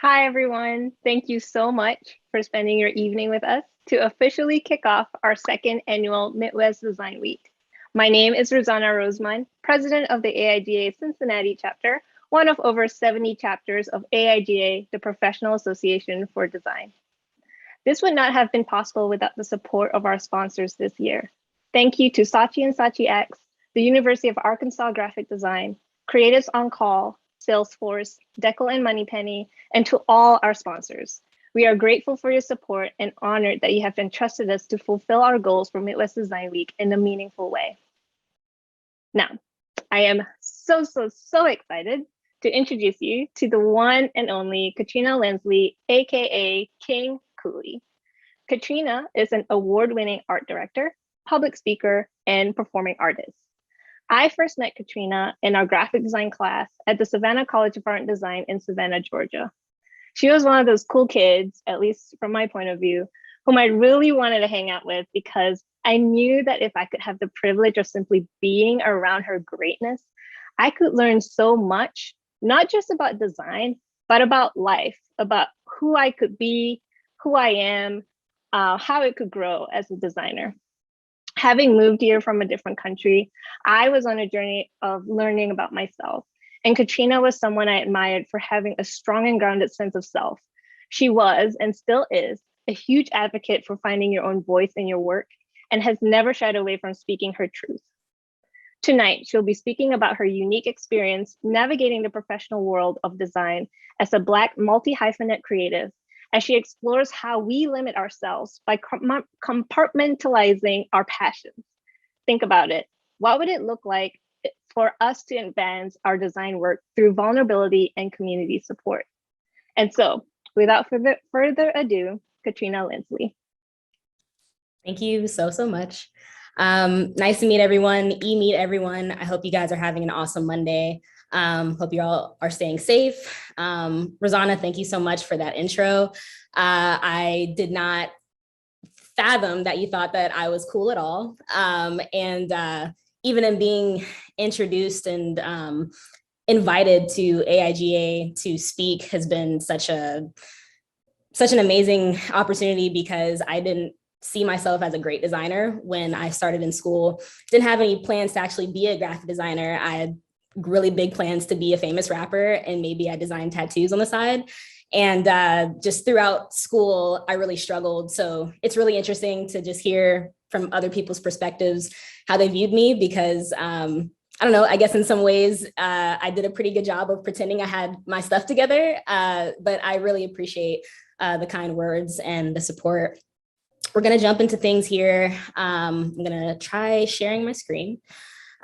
Hi, everyone. Thank you so much for spending your evening with us to officially kick off our second annual Midwest Design Week. My name is Rosanna Rosemond, president of the AIGA Cincinnati chapter, one of over 70 chapters of AIGA, the Professional Association for Design. This would not have been possible without the support of our sponsors this year. Thank you to Saatchi and Saatchi X, the University of Arkansas Graphic Design, Creatives on Call, Salesforce, Deckle and Moneypenny, and to all our sponsors. We are grateful for your support and honored that you have entrusted us to fulfill our goals for Midwest Design Week in a meaningful way. Now, I am so excited to introduce you to the one and only Katrina Lenzly, a.k.a. King Cooley. Katrina is an award-winning art director, public speaker, and performing artist. I first met Katrina in our graphic design class at the Savannah College of Art and Design in Savannah, Georgia. She was one of those cool kids, at least from my point of view, whom I really wanted to hang out with because I knew that if I could have the privilege of simply being around her greatness, I could learn so much, not just about design, but about life, about who I could be, who I am, how it could grow as a designer. Having moved here from a different country, I was on a journey of learning about myself. And Katrina was someone I admired for having a strong and grounded sense of self. She was, and still is, a huge advocate for finding your own voice in your work and has never shied away from speaking her truth. Tonight, she'll be speaking about her unique experience navigating the professional world of design as a Black multi-hyphenate creative, as she explores how we limit ourselves by compartmentalizing our passions. Think about it. What would it look like for us to advance our design work through vulnerability and community support? And so, without further ado, Katrina Lenzly. Thank you so much. Nice to meet everyone, meet everyone. I hope you guys are having an awesome Monday. Hope you all are staying safe. Rosanna, thank you so much for that intro. I did not fathom that you thought that I was cool at all. Even in being introduced and invited to AIGA to speak has been such an amazing opportunity because I didn't see myself as a great designer when I started in school. Didn't have any plans to actually be a graphic designer. I had really big plans to be a famous rapper, and maybe I designed tattoos on the side. And just throughout school, I really struggled. So it's really interesting to just hear from other people's perspectives how they viewed me because I don't know, I guess in some ways I did a pretty good job of pretending I had my stuff together, but I really appreciate the kind words and the support. We're gonna jump into things here. I'm gonna try sharing my screen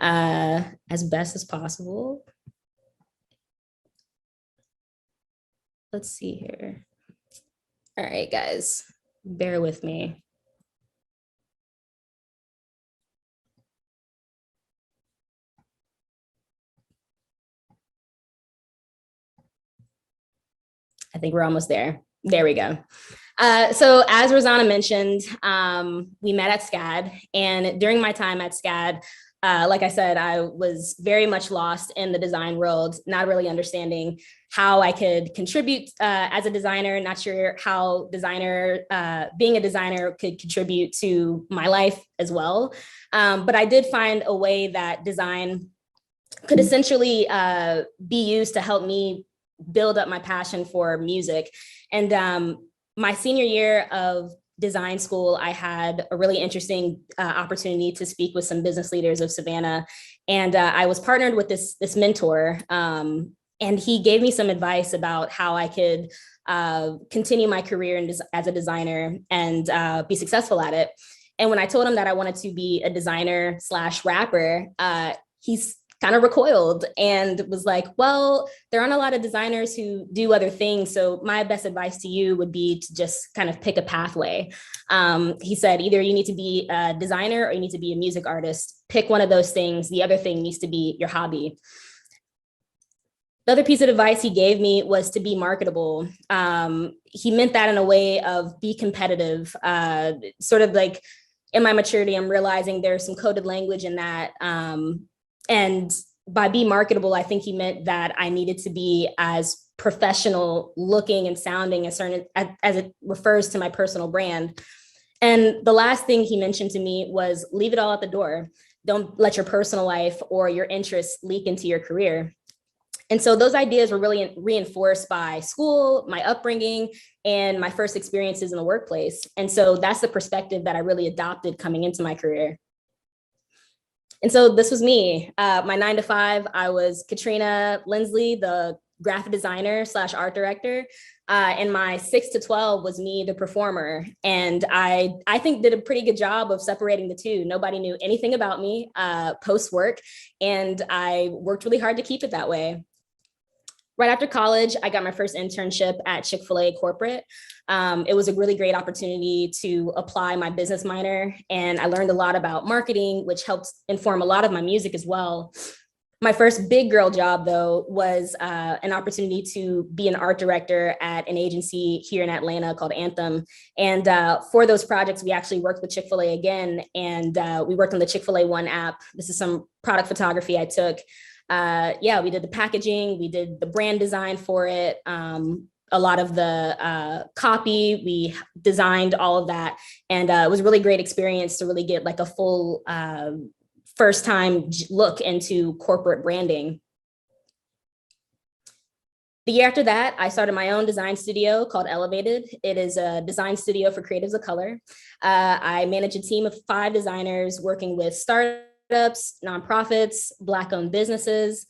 as best as possible. Let's see here. All right, guys, bear with me. I think we're almost there. There we go. So as Rosanna mentioned, we met at SCAD, and during my time at SCAD, like I said, I was very much lost in the design world, not really understanding how I could contribute as a designer, not sure how being a designer could contribute to my life as well. But I did find a way that design could essentially be used to help me build up my passion for music. And my senior year of design school, I had a really interesting opportunity to speak with some business leaders of Savannah. And I was partnered with this mentor, and he gave me some advice about how I could continue my career as a designer and be successful at it. And when I told him that I wanted to be a designer / rapper, he's kind of recoiled and was like, well, there aren't a lot of designers who do other things. So my best advice to you would be to just kind of pick a pathway. He said, either you need to be a designer or you need to be a music artist. Pick one of those things. The other thing needs to be your hobby. The other piece of advice he gave me was to be marketable. He meant that in a way of be competitive, sort of like in my maturity, I'm realizing there's some coded language in that. And by be marketable, I think he meant that I needed to be as professional looking and sounding as it refers to my personal brand. And the last thing he mentioned to me was leave it all at the door. Don't let your personal life or your interests leak into your career. And so those ideas were really reinforced by school, my upbringing, and my first experiences in the workplace. And so that's the perspective that I really adopted coming into my career. And so this was me. My 9 to 5, I was Katrina Lenzly, the graphic designer / art director. And my 6 to 12 was me, the performer. And I think did a pretty good job of separating the two. Nobody knew anything about me post work. And I worked really hard to keep it that way. Right after college, I got my first internship at Chick-fil-A corporate. It was a really great opportunity to apply my business minor, and I learned a lot about marketing, which helped inform a lot of my music as well. My first big girl job, though, was an opportunity to be an art director at an agency here in Atlanta called Anthem. And for those projects, we actually worked with Chick-fil-A again, and we worked on the Chick-fil-A One app. This is some product photography I took. We did the packaging, we did the brand design for it, a lot of the copy, we designed all of that. And it was a really great experience to really get like a full first time look into corporate branding. The year after that, I started my own design studio called Elevated. It is a design studio for creatives of color. I manage a team of 5 designers working with startups, nonprofits, Black-owned businesses.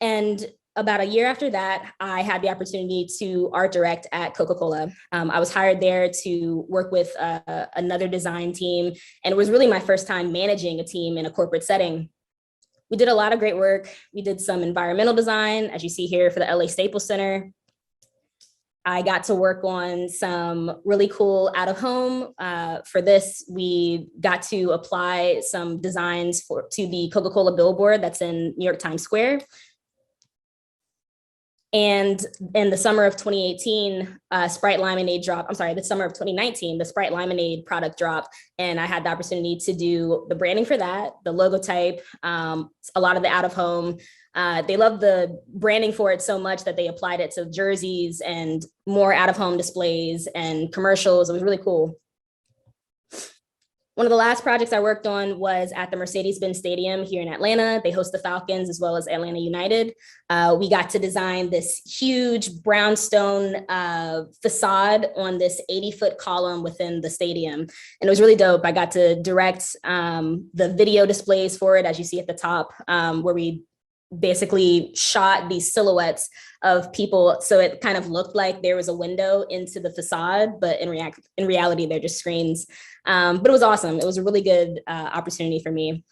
And about a year after that, I had the opportunity to art direct at Coca-Cola. I was hired there to work with another design team, and it was really my first time managing a team in a corporate setting. We did a lot of great work. We did some environmental design, as you see here, for the LA Staples Center. I got to work on some really cool out of home. For this, we got to apply some designs to the Coca-Cola billboard that's in New York Times Square. And in the summer of 2018, Sprite Lemonade dropped. I'm sorry, the summer of 2019, the Sprite Lemonade product dropped. And I had the opportunity to do the branding for that, the logo type, a lot of the out of home. They loved the branding for it so much that they applied it to jerseys and more out of home displays and commercials. It was really cool. One of the last projects I worked on was at the Mercedes-Benz Stadium here in Atlanta. They host the Falcons as well as Atlanta United. We got to design this huge brownstone facade on this 80-foot column within the stadium. And it was really dope. I got to direct the video displays for it, as you see at the top, where we basically shot these silhouettes of people. So it kind of looked like there was a window into the facade, but in reality, they're just screens. But it was awesome. It was a really good opportunity for me.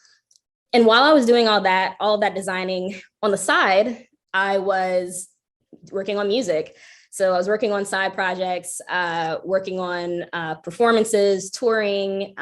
And while I was doing all that designing on the side, I was working on music. So I was working on side projects, working on performances, touring,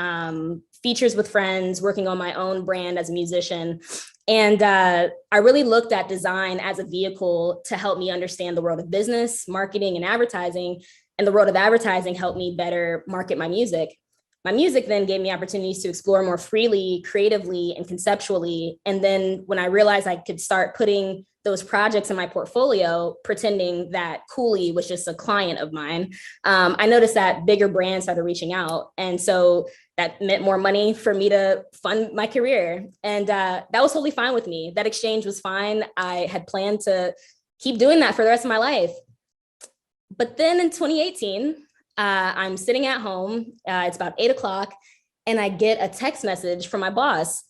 features with friends, working on my own brand as a musician. And I really looked at design as a vehicle to help me understand the world of business, marketing, and advertising. And the world of advertising helped me better market my music. My music then gave me opportunities to explore more freely, creatively, and conceptually. And then when I realized I could start putting those projects in my portfolio, pretending that Cooley was just a client of mine, I noticed that bigger brands started reaching out. And so that meant more money for me to fund my career. And that was totally fine with me. That exchange was fine. I had planned to keep doing that for the rest of my life. But then in 2018, I'm sitting at home, it's about 8 o'clock, and I get a text message from my boss.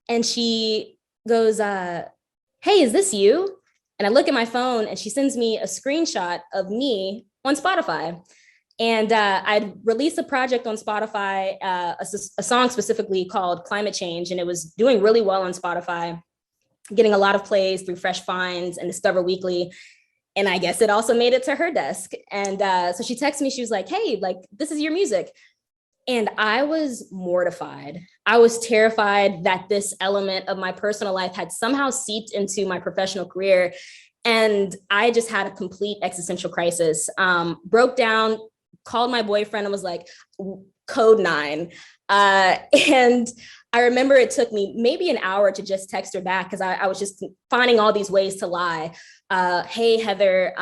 And she goes, hey, is this you? And I look at my phone and she sends me a screenshot of me on Spotify. And I'd released a project on Spotify, a song specifically called Climate Change, and it was doing really well on Spotify, getting a lot of plays through Fresh Finds and Discover Weekly. And I guess it also made it to her desk. And so she texted me, she was like, hey, like, this is your music. And I was mortified. I was terrified that this element of my personal life had somehow seeped into my professional career. And I just had a complete existential crisis, broke down, called my boyfriend and was like, code 9. And I remember it took me maybe an hour to just text her back because I was just finding all these ways to lie. hey, Heather,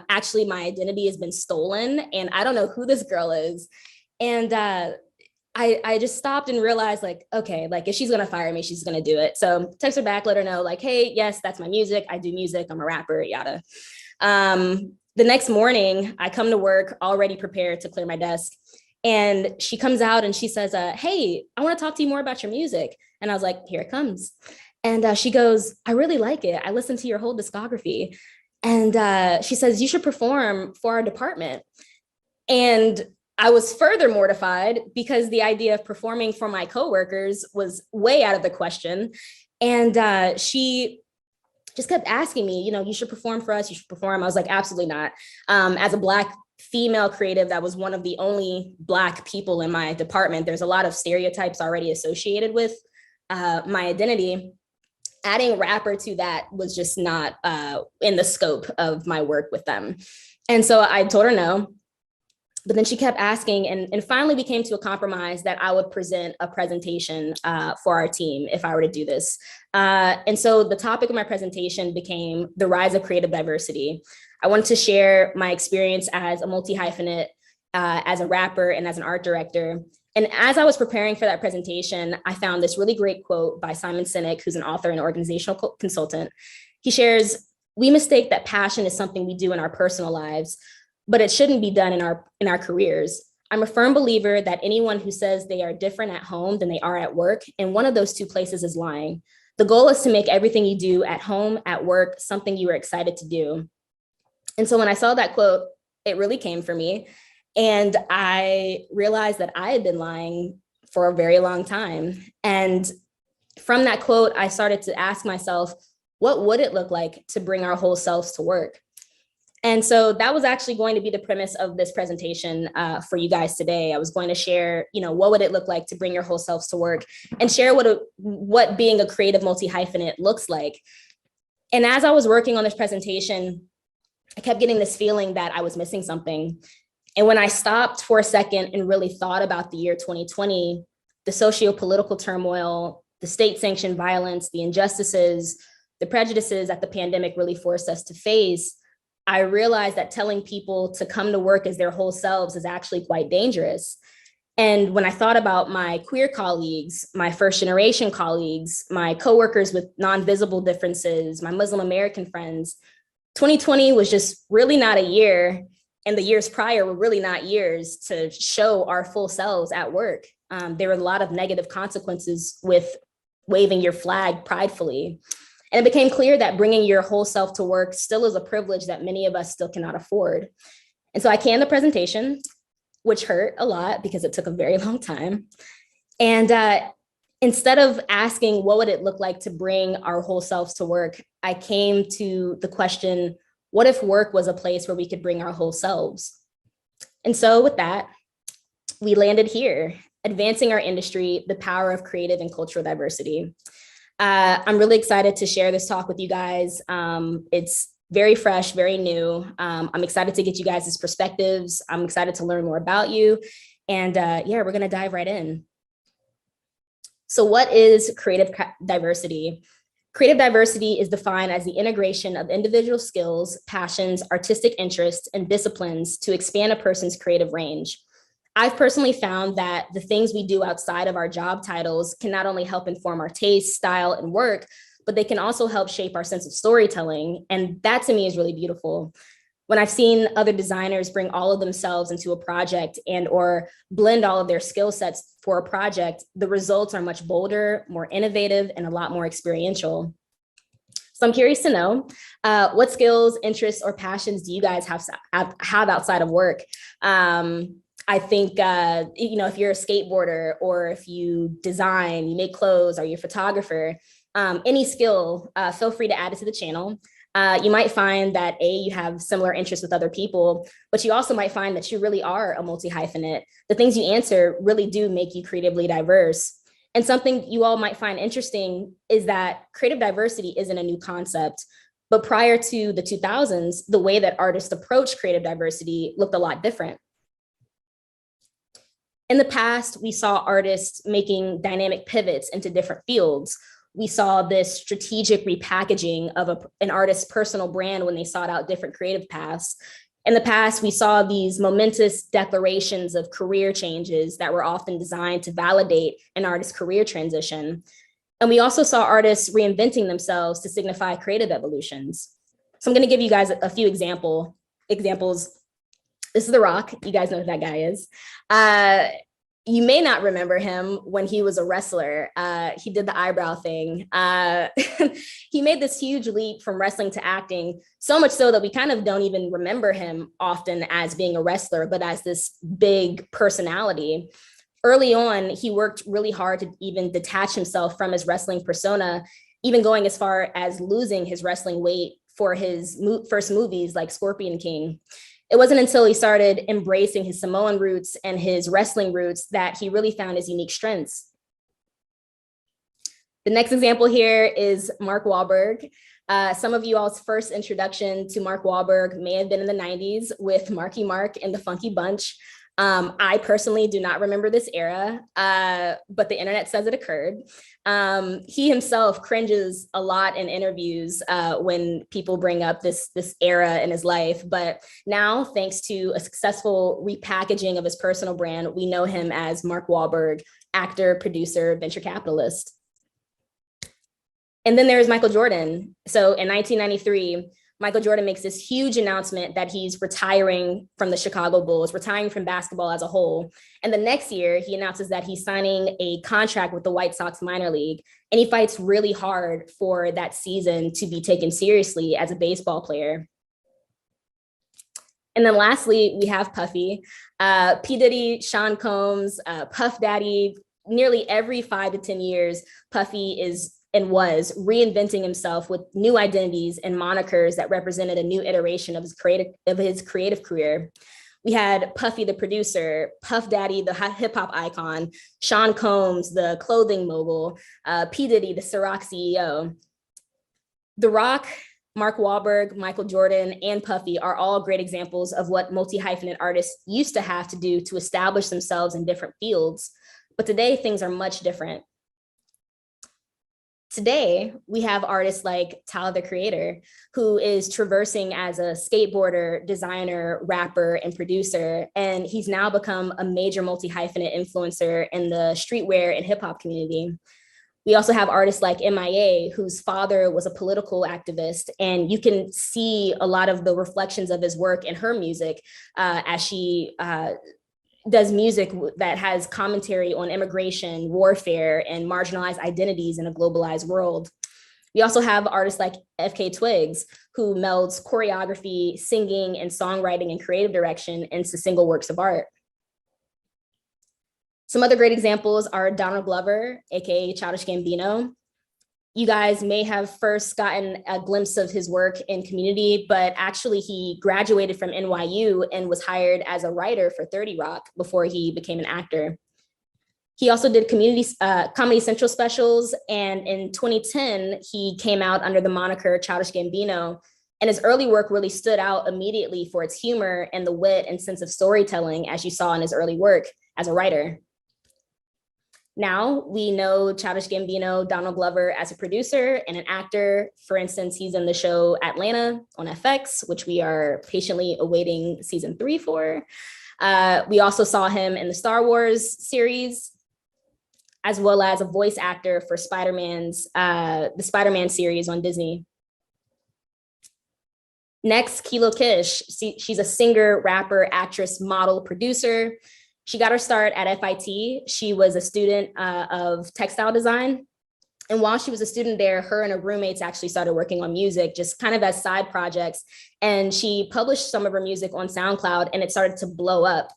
actually my identity has been stolen and I don't know who this girl is. And I just stopped and realized like, okay, like if she's gonna fire me, she's gonna do it. So text her back, let her know like, hey, yes, that's my music. I do music. I'm a rapper, yada. The next morning, I come to work already prepared to clear my desk. And she comes out and she says, hey, I want to talk to you more about your music. And I was like, here it comes. And she goes, I really like it. I listened to your whole discography. And she says, you should perform for our department. And I was further mortified because the idea of performing for my coworkers was way out of the question. And she just kept asking me, you know, you should perform for us, you should perform. I was like, absolutely not. As a Black female creative, that was one of the only Black people in my department. There's a lot of stereotypes already associated with my identity. Adding rapper to that was just not in the scope of my work with them. And so I told her no. But then she kept asking, and finally we came to a compromise that I would present a presentation for our team if I were to do this. And so the topic of my presentation became the rise of creative diversity. I wanted to share my experience as a multi-hyphenate, as a rapper, and as an art director. And as I was preparing for that presentation, I found this really great quote by Simon Sinek, who's an author and organizational consultant. He shares, we mistake that passion is something we do in our personal lives, but it shouldn't be done in our careers. I'm a firm believer that anyone who says they are different at home than they are at work, and one of those two places is lying. The goal is to make everything you do at home, at work, something you are excited to do. And so when I saw that quote, it really came for me. And I realized that I had been lying for a very long time. And from that quote, I started to ask myself, what would it look like to bring our whole selves to work? And so that was actually going to be the premise of this presentation for you guys today. I was going to share, you know, what would it look like to bring your whole selves to work, and share what being a creative multi-hyphenate looks like. And as I was working on this presentation, I kept getting this feeling that I was missing something. And when I stopped for a second and really thought about the year 2020, the socio-political turmoil, the state-sanctioned violence, the injustices, the prejudices that the pandemic really forced us to face, I realized that telling people to come to work as their whole selves is actually quite dangerous. And when I thought about my queer colleagues, my first generation colleagues, my coworkers with non-visible differences, my Muslim American friends, 2020 was just really not a year, and the years prior were really not years to show our full selves at work. There were a lot of negative consequences with waving your flag pridefully. And it became clear that bringing your whole self to work still is a privilege that many of us still cannot afford. And so I canned the presentation, which hurt a lot because it took a very long time. And instead of asking what would it look like to bring our whole selves to work, I came to the question, what if work was a place where we could bring our whole selves? And so with that, we landed here, advancing our industry, the power of creative and cultural diversity. I'm really excited to share this talk with you guys. It's very fresh, very new. I'm excited to get you guys' perspectives. I'm excited to learn more about you. And yeah, we're gonna dive right in. So what is creative diversity? Creative diversity is defined as the integration of individual skills, passions, artistic interests, and disciplines to expand a person's creative range. I've personally found that the things we do outside of our job titles can not only help inform our taste, style, and work, but they can also help shape our sense of storytelling. And that to me is really beautiful. When I've seen other designers bring all of themselves into a project and or blend all of their skill sets for a project, the results are much bolder, more innovative, and a lot more experiential. So I'm curious to know what skills, interests, or passions do you guys have outside of work? I think, you know, if you're a skateboarder or if you design, you make clothes, or you're a photographer, any skill, feel free to add it to the channel. You might find that you have similar interests with other people, but you also might find that you really are a multi-hyphenate. The things you answer really do make you creatively diverse. And something you all might find interesting is that creative diversity isn't a new concept, but prior to the 2000s, the way that artists approach creative diversity looked a lot different. In the past, we saw artists making dynamic pivots into different fields. we saw this strategic repackaging of an artist's personal brand when they sought out different creative paths. In the past, we saw these momentous declarations of career changes that were often designed to validate an artist's career transition. And we also saw artists reinventing themselves to signify creative evolutions. So I'm going to give you guys a few examples. This is The Rock. You guys know who that guy is. You may not remember him when he was a wrestler. He did the eyebrow thing. He made this huge leap from wrestling to acting, so much so that we kind of don't even remember him often as being a wrestler, but as this big personality. Early on, he worked really hard to even detach himself from his wrestling persona, even going as far as losing his wrestling weight for his first movies like Scorpion King. It wasn't until he started embracing his Samoan roots and his wrestling roots that he really found his unique strengths. The next example here is Mark Wahlberg. Some of you all's first introduction to Mark Wahlberg may have been in the 90s with Marky Mark and the Funky Bunch. I personally do not remember this era, but the internet says it occurred. He himself cringes a lot in interviews when people bring up this era in his life. But now, thanks to a successful repackaging of his personal brand, we know him as Mark Wahlberg, actor, producer, venture capitalist. And then there's Michael Jordan. So in 1993, Michael Jordan makes this huge announcement that he's retiring from the Chicago Bulls, retiring from basketball as a whole. And the next year, he announces that he's signing a contract with the White Sox minor league. And he fights really hard for that season to be taken seriously as a baseball player. And then lastly, we have Puffy. P. Diddy, Sean Combs, Puff Daddy. Nearly every 5 to 10 years, Puffy is and was reinventing himself with new identities and monikers that represented a new iteration of his creative career. We had Puffy, the producer, Puff Daddy, the hip hop icon, Sean Combs, the clothing mogul, P. Diddy, the Ciroc CEO. The Rock, Mark Wahlberg, Michael Jordan, and Puffy are all great examples of what multi-hyphenate artists used to have to do to establish themselves in different fields. But today, things are much different. Today, we have artists like Tyler, the Creator, who is traversing as a skateboarder, designer, rapper, and producer. And he's now become a major multi-hyphenate influencer in the streetwear and hip hop community. We also have artists like MIA, whose father was a political activist. And you can see a lot of the reflections of his work in her music as she does music that has commentary on immigration, warfare, and marginalized identities in a globalized world. We also have artists like FK Twigs, who melds choreography, singing, and songwriting and creative direction into single works of art. Some other great examples are Donald Glover, a.k.a. Childish Gambino. You guys may have first gotten a glimpse of his work in Community, but actually he graduated from NYU and was hired as a writer for 30 Rock before he became an actor. He also did Comedy Central specials, and in 2010, he came out under the moniker Childish Gambino, and his early work really stood out immediately for its humor and the wit and sense of storytelling, as you saw in his early work as a writer. Now we know Childish Gambino, Donald Glover as a producer and an actor. For instance, he's in the show Atlanta on FX, which we are patiently awaiting season 3 for. We also saw him in the Star Wars series, as well as a voice actor for the Spider-Man series on Disney. Next, Kilo Kish. She's a singer, rapper, actress, model, producer. She got her start at FIT. She was a student of textile design. And while she was a student there, her and her roommates actually started working on music, just kind of as side projects. And she published some of her music on SoundCloud, and it started to blow up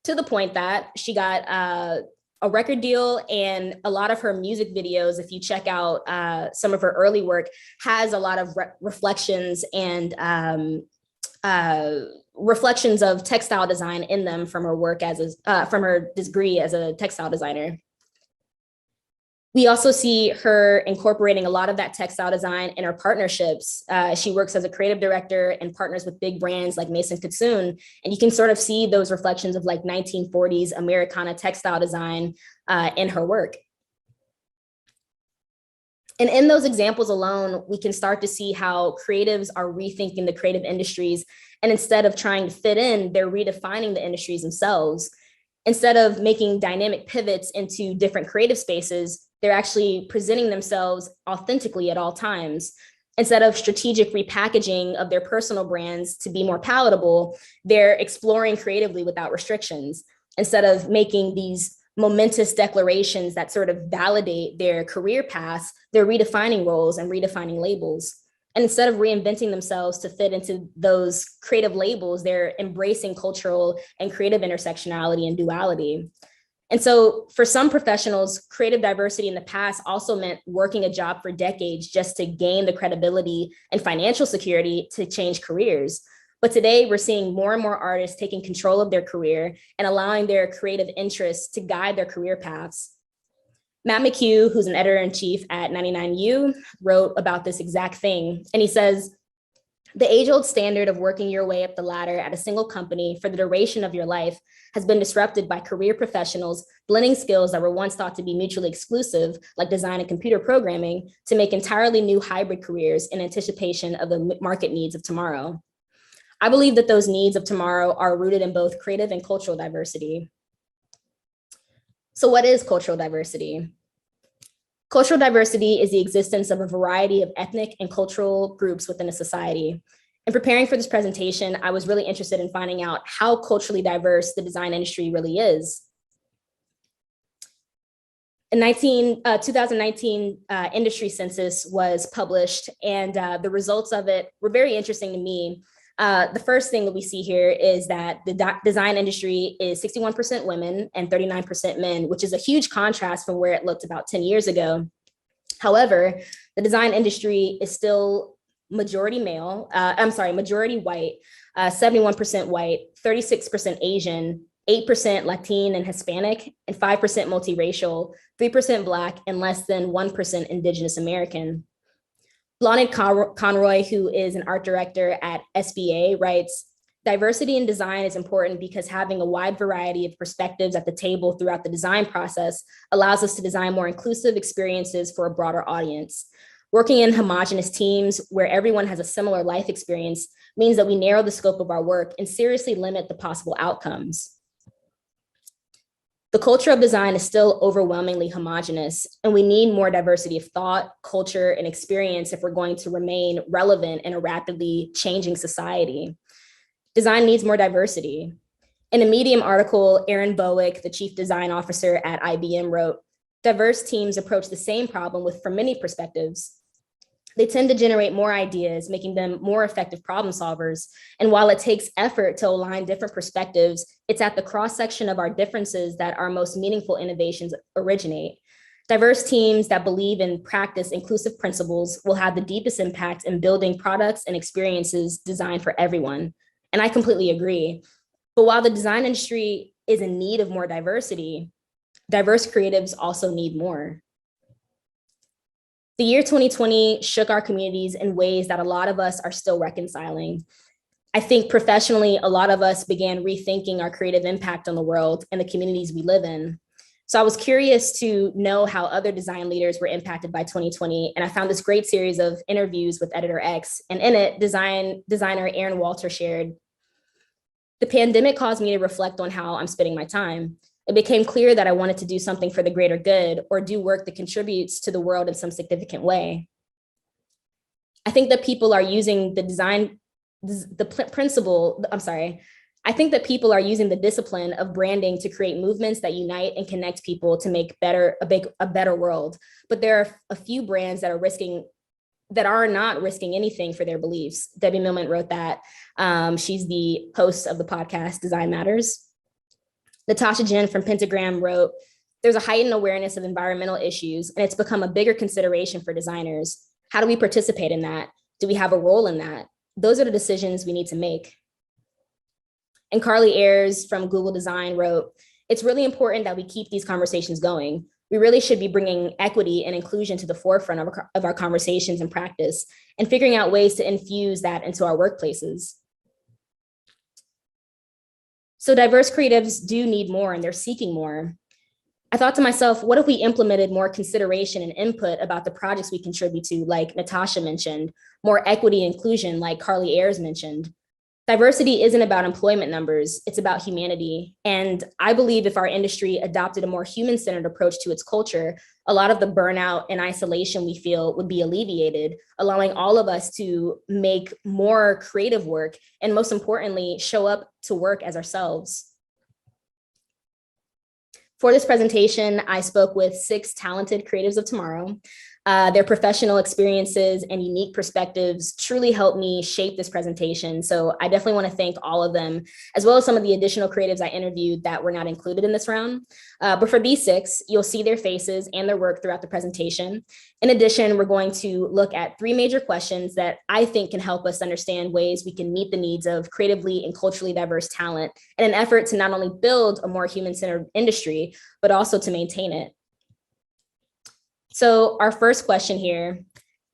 to the point that she got a record deal, and a lot of her music videos, if you check out some of her early work, has a lot of reflections and reflections of textile design in them from her work from her degree as a textile designer. We also see her incorporating a lot of that textile design in her partnerships. She works as a creative director and partners with big brands like Mason Kitsun. And you can sort of see those reflections of like 1940s Americana textile design in her work. And in those examples alone, we can start to see how creatives are rethinking the creative industries. And instead of trying to fit in, they're redefining the industries themselves. Instead of making dynamic pivots into different creative spaces, they're actually presenting themselves authentically at all times. Instead of strategic repackaging of their personal brands to be more palatable, they're exploring creatively without restrictions. Instead of making these momentous declarations that sort of validate their career paths, they're redefining roles and redefining labels. And instead of reinventing themselves to fit into those creative labels, they're embracing cultural and creative intersectionality and duality. And so for some professionals, creative diversity in the past also meant working a job for decades just to gain the credibility and financial security to change careers. But today we're seeing more and more artists taking control of their career and allowing their creative interests to guide their career paths. Matt McHugh, who's an editor-in-chief at 99U, wrote about this exact thing. And he says, the age-old standard of working your way up the ladder at a single company for the duration of your life has been disrupted by career professionals blending skills that were once thought to be mutually exclusive, like design and computer programming, to make entirely new hybrid careers in anticipation of the market needs of tomorrow. I believe that those needs of tomorrow are rooted in both creative and cultural diversity. So what is cultural diversity? Cultural diversity is the existence of a variety of ethnic and cultural groups within a society. In preparing for this presentation, I was really interested in finding out how culturally diverse the design industry really is. A 2019 industry census was published, and the results of it were very interesting to me. The first thing that we see here is that the design industry is 61% women and 39% men, which is a huge contrast from where it looked about 10 years ago. However, the design industry is still majority white, 71% white, 36% Asian, 8% Latin and Hispanic, and 5% multiracial, 3% Black, and less than 1% Indigenous American. Blondie Conroy, who is an art director at SBA, writes, diversity in design is important because having a wide variety of perspectives at the table throughout the design process allows us to design more inclusive experiences for a broader audience. Working in homogenous teams where everyone has a similar life experience means that we narrow the scope of our work and seriously limit the possible outcomes. The culture of design is still overwhelmingly homogenous, and we need more diversity of thought, culture, and experience if we're going to remain relevant in a rapidly changing society. Design needs more diversity. In a Medium article, Aaron Bowick, the chief design officer at IBM, wrote, diverse teams approach the same problem from many perspectives. They tend to generate more ideas, making them more effective problem solvers. And while it takes effort to align different perspectives, it's at the cross-section of our differences that our most meaningful innovations originate. Diverse teams that believe and practice inclusive principles will have the deepest impact in building products and experiences designed for everyone. And I completely agree. But while the design industry is in need of more diversity, diverse creatives also need more. The year 2020 shook our communities in ways that a lot of us are still reconciling. I think professionally, a lot of us began rethinking our creative impact on the world and the communities we live in. So I was curious to know how other design leaders were impacted by 2020. And I found this great series of interviews with Editor X. And in it, designer Aaron Walter shared, the pandemic caused me to reflect on how I'm spending my time. It became clear that I wanted to do something for the greater good or do work that contributes to the world in some significant way. I think that people are using the discipline of branding to create movements that unite and connect people to make a better world. But there are a few brands that are not risking anything for their beliefs. Debbie Millman wrote that. She's the host of the podcast Design Matters. Natasha Jen from Pentagram wrote, there's a heightened awareness of environmental issues, and it's become a bigger consideration for designers. How do we participate in that? Do we have a role in that? Those are the decisions we need to make. And Carly Ayers from Google Design wrote, it's really important that we keep these conversations going. We really should be bringing equity and inclusion to the forefront of our conversations and practice and figuring out ways to infuse that into our workplaces. So diverse creatives do need more and they're seeking more. I thought to myself, what if we implemented more consideration and input about the projects we contribute to, like Natasha mentioned, more equity and inclusion, like Carly Ayers mentioned. Diversity isn't about employment numbers, it's about humanity. And I believe if our industry adopted a more human-centered approach to its culture, a lot of the burnout and isolation we feel would be alleviated, allowing all of us to make more creative work and, most importantly, show up to work as ourselves. For this presentation, I spoke with 6 talented creatives of tomorrow. Their professional experiences and unique perspectives truly helped me shape this presentation. So I definitely want to thank all of them, as well as some of the additional creatives I interviewed that were not included in this round. But for these 6, you'll see their faces and their work throughout the presentation. In addition, we're going to look at 3 major questions that I think can help us understand ways we can meet the needs of creatively and culturally diverse talent in an effort to not only build a more human-centered industry, but also to maintain it. So our first question here,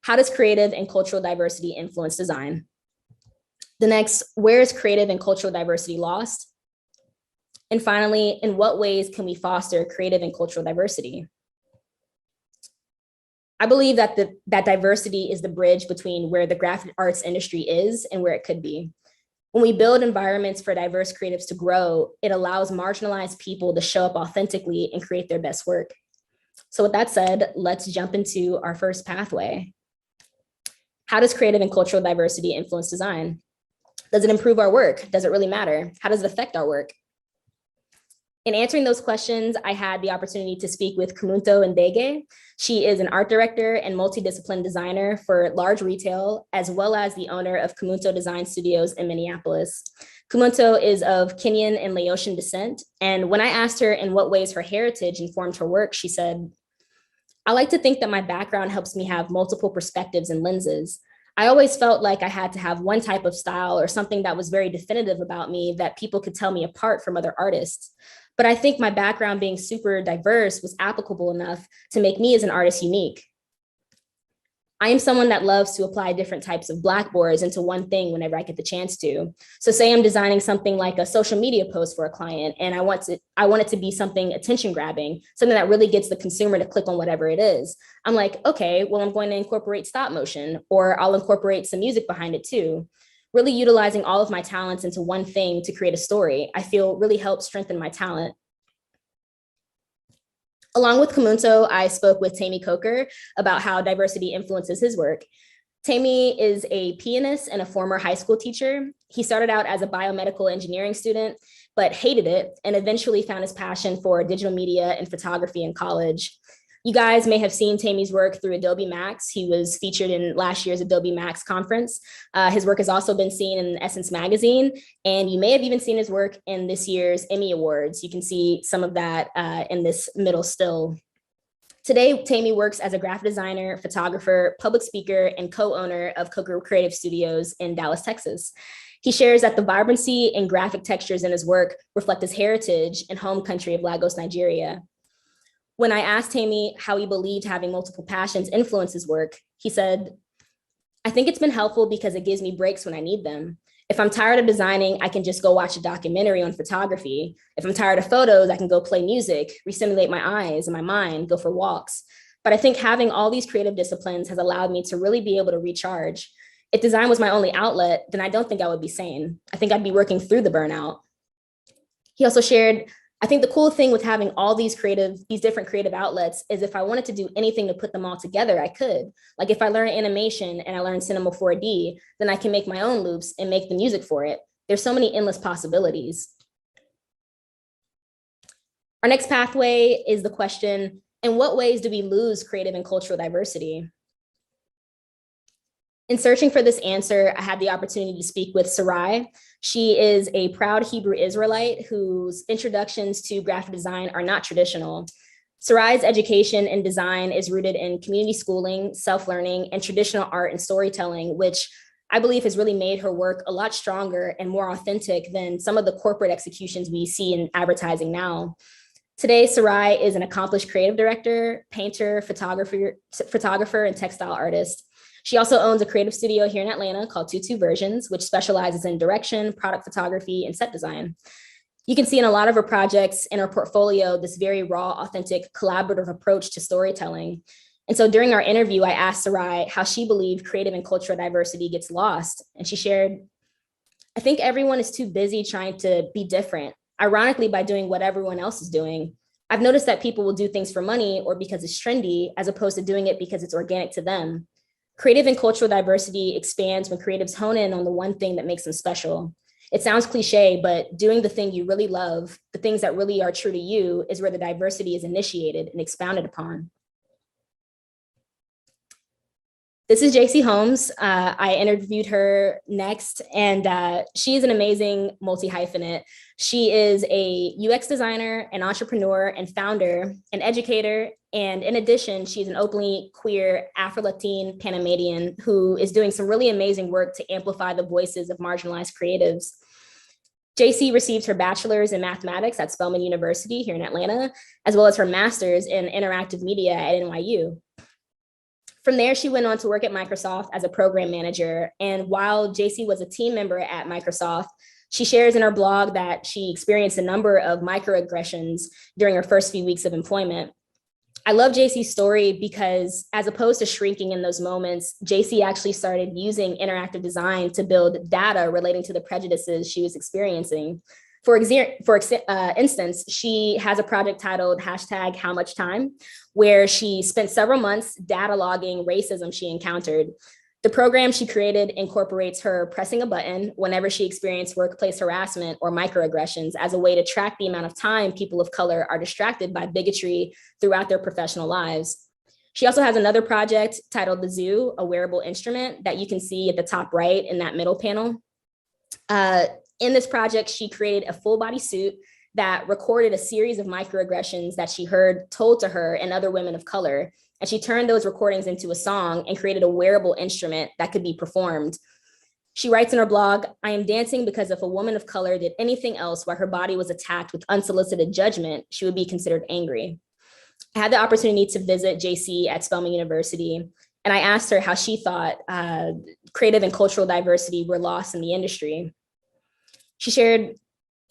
how does creative and cultural diversity influence design? The next, where is creative and cultural diversity lost? And finally, in what ways can we foster creative and cultural diversity? I believe that that diversity is the bridge between where the graphic arts industry is and where it could be. When we build environments for diverse creatives to grow, it allows marginalized people to show up authentically and create their best work. So with that said, let's jump into our first pathway. How does creative and cultural diversity influence design? Does it improve our work? Does it really matter? How does it affect our work? In answering those questions, I had the opportunity to speak with Kumunto Ndege. She is an art director and multidiscipline designer for large retail, as well as the owner of Kumunto Design Studios in Minneapolis. Kumunto is of Kenyan and Laotian descent. And when I asked her in what ways her heritage informed her work, she said, I like to think that my background helps me have multiple perspectives and lenses. I always felt like I had to have one type of style or something that was very definitive about me that people could tell me apart from other artists. But I think my background being super diverse was applicable enough to make me as an artist unique. I am someone that loves to apply different types of blackboards into one thing whenever I get the chance to. So say I'm designing something like a social media post for a client, and I want it to be something attention grabbing, something that really gets the consumer to click on whatever it is. I'm like, okay, well, I'm going to incorporate stop motion, or I'll incorporate some music behind it too. Really utilizing all of my talents into one thing to create a story, I feel really helps strengthen my talent. Along with Kumunto, I spoke with Tammy Coker about how diversity influences his work. Tammy is a pianist and a former high school teacher. He started out as a biomedical engineering student, but hated it and eventually found his passion for digital media and photography in college. You guys may have seen Tammy's work through Adobe Max. He was featured in last year's Adobe Max conference. His work has also been seen in Essence magazine, and you may have even seen his work in this year's Emmy Awards. You can see some of that in this middle still. Today, Tammy works as a graphic designer, photographer, public speaker, and co-owner of Coker Creative Studios in Dallas, Texas. He shares that the vibrancy and graphic textures in his work reflect his heritage and home country of Lagos, Nigeria. When I asked Tammy how he believed having multiple passions influenced his work, he said, I think it's been helpful because it gives me breaks when I need them. If I'm tired of designing, I can just go watch a documentary on photography. If I'm tired of photos, I can go play music, re-stimulate my eyes and my mind, go for walks. But I think having all these creative disciplines has allowed me to really be able to recharge. If design was my only outlet, then I don't think I would be sane. I think I'd be working through the burnout. He also shared, I think the cool thing with having all these different creative outlets is if I wanted to do anything to put them all together, I could. Like if I learn animation and I learn Cinema 4D, then I can make my own loops and make the music for it. There's so many endless possibilities. Our next pathway is the question, in what ways do we lose creative and cultural diversity? In searching for this answer, I had the opportunity to speak with Sarai. She is a proud Hebrew Israelite whose introductions to graphic design are not traditional. Sarai's education in design is rooted in community schooling, self-learning, and traditional art and storytelling, which I believe has really made her work a lot stronger and more authentic than some of the corporate executions we see in advertising now. Today, Sarai is an accomplished creative director, painter, photographer, and textile artist. She also owns a creative studio here in Atlanta called 22 Versions, which specializes in direction, product photography, and set design. You can see in a lot of her projects in her portfolio this very raw, authentic, collaborative approach to storytelling. And so during our interview, I asked Sarai how she believed creative and cultural diversity gets lost. And she shared, I think everyone is too busy trying to be different, ironically, by doing what everyone else is doing. I've noticed that people will do things for money or because it's trendy, as opposed to doing it because it's organic to them. Creative and cultural diversity expands when creatives hone in on the one thing that makes them special. It sounds cliche, but doing the thing you really love, the things that really are true to you, is where the diversity is initiated and expounded upon. This is JC Holmes. I interviewed her next, and she is an amazing multi-hyphenate. She is a UX designer, an entrepreneur and founder, an educator, and in addition, she's an openly queer Afro-Latin Panamanian who is doing some really amazing work to amplify the voices of marginalized creatives. JC received her bachelor's in mathematics at Spelman University here in Atlanta, as well as her master's in interactive media at NYU. From there, she went on to work at Microsoft as a program manager. And while JC was a team member at Microsoft, she shares in her blog that she experienced a number of microaggressions during her first few weeks of employment. I love JC's story because, as opposed to shrinking in those moments, JC actually started using interactive design to build data relating to the prejudices she was experiencing. For instance, she has a project titled #HowMuchTime, where she spent several months data logging racism she encountered. The program she created incorporates her pressing a button whenever she experienced workplace harassment or microaggressions as a way to track the amount of time people of color are distracted by bigotry throughout their professional lives. She also has another project titled The Zoo, a wearable instrument that you can see at the top right in that middle panel. In this project, she created a full body suit that recorded a series of microaggressions that she heard told to her and other women of color. And she turned those recordings into a song and created a wearable instrument that could be performed. She writes in her blog, "I am dancing because if a woman of color did anything else while her body was attacked with unsolicited judgment, she would be considered angry." I had the opportunity to visit JC at Spelman University, and I asked her how she thought creative and cultural diversity were lost in the industry. She shared,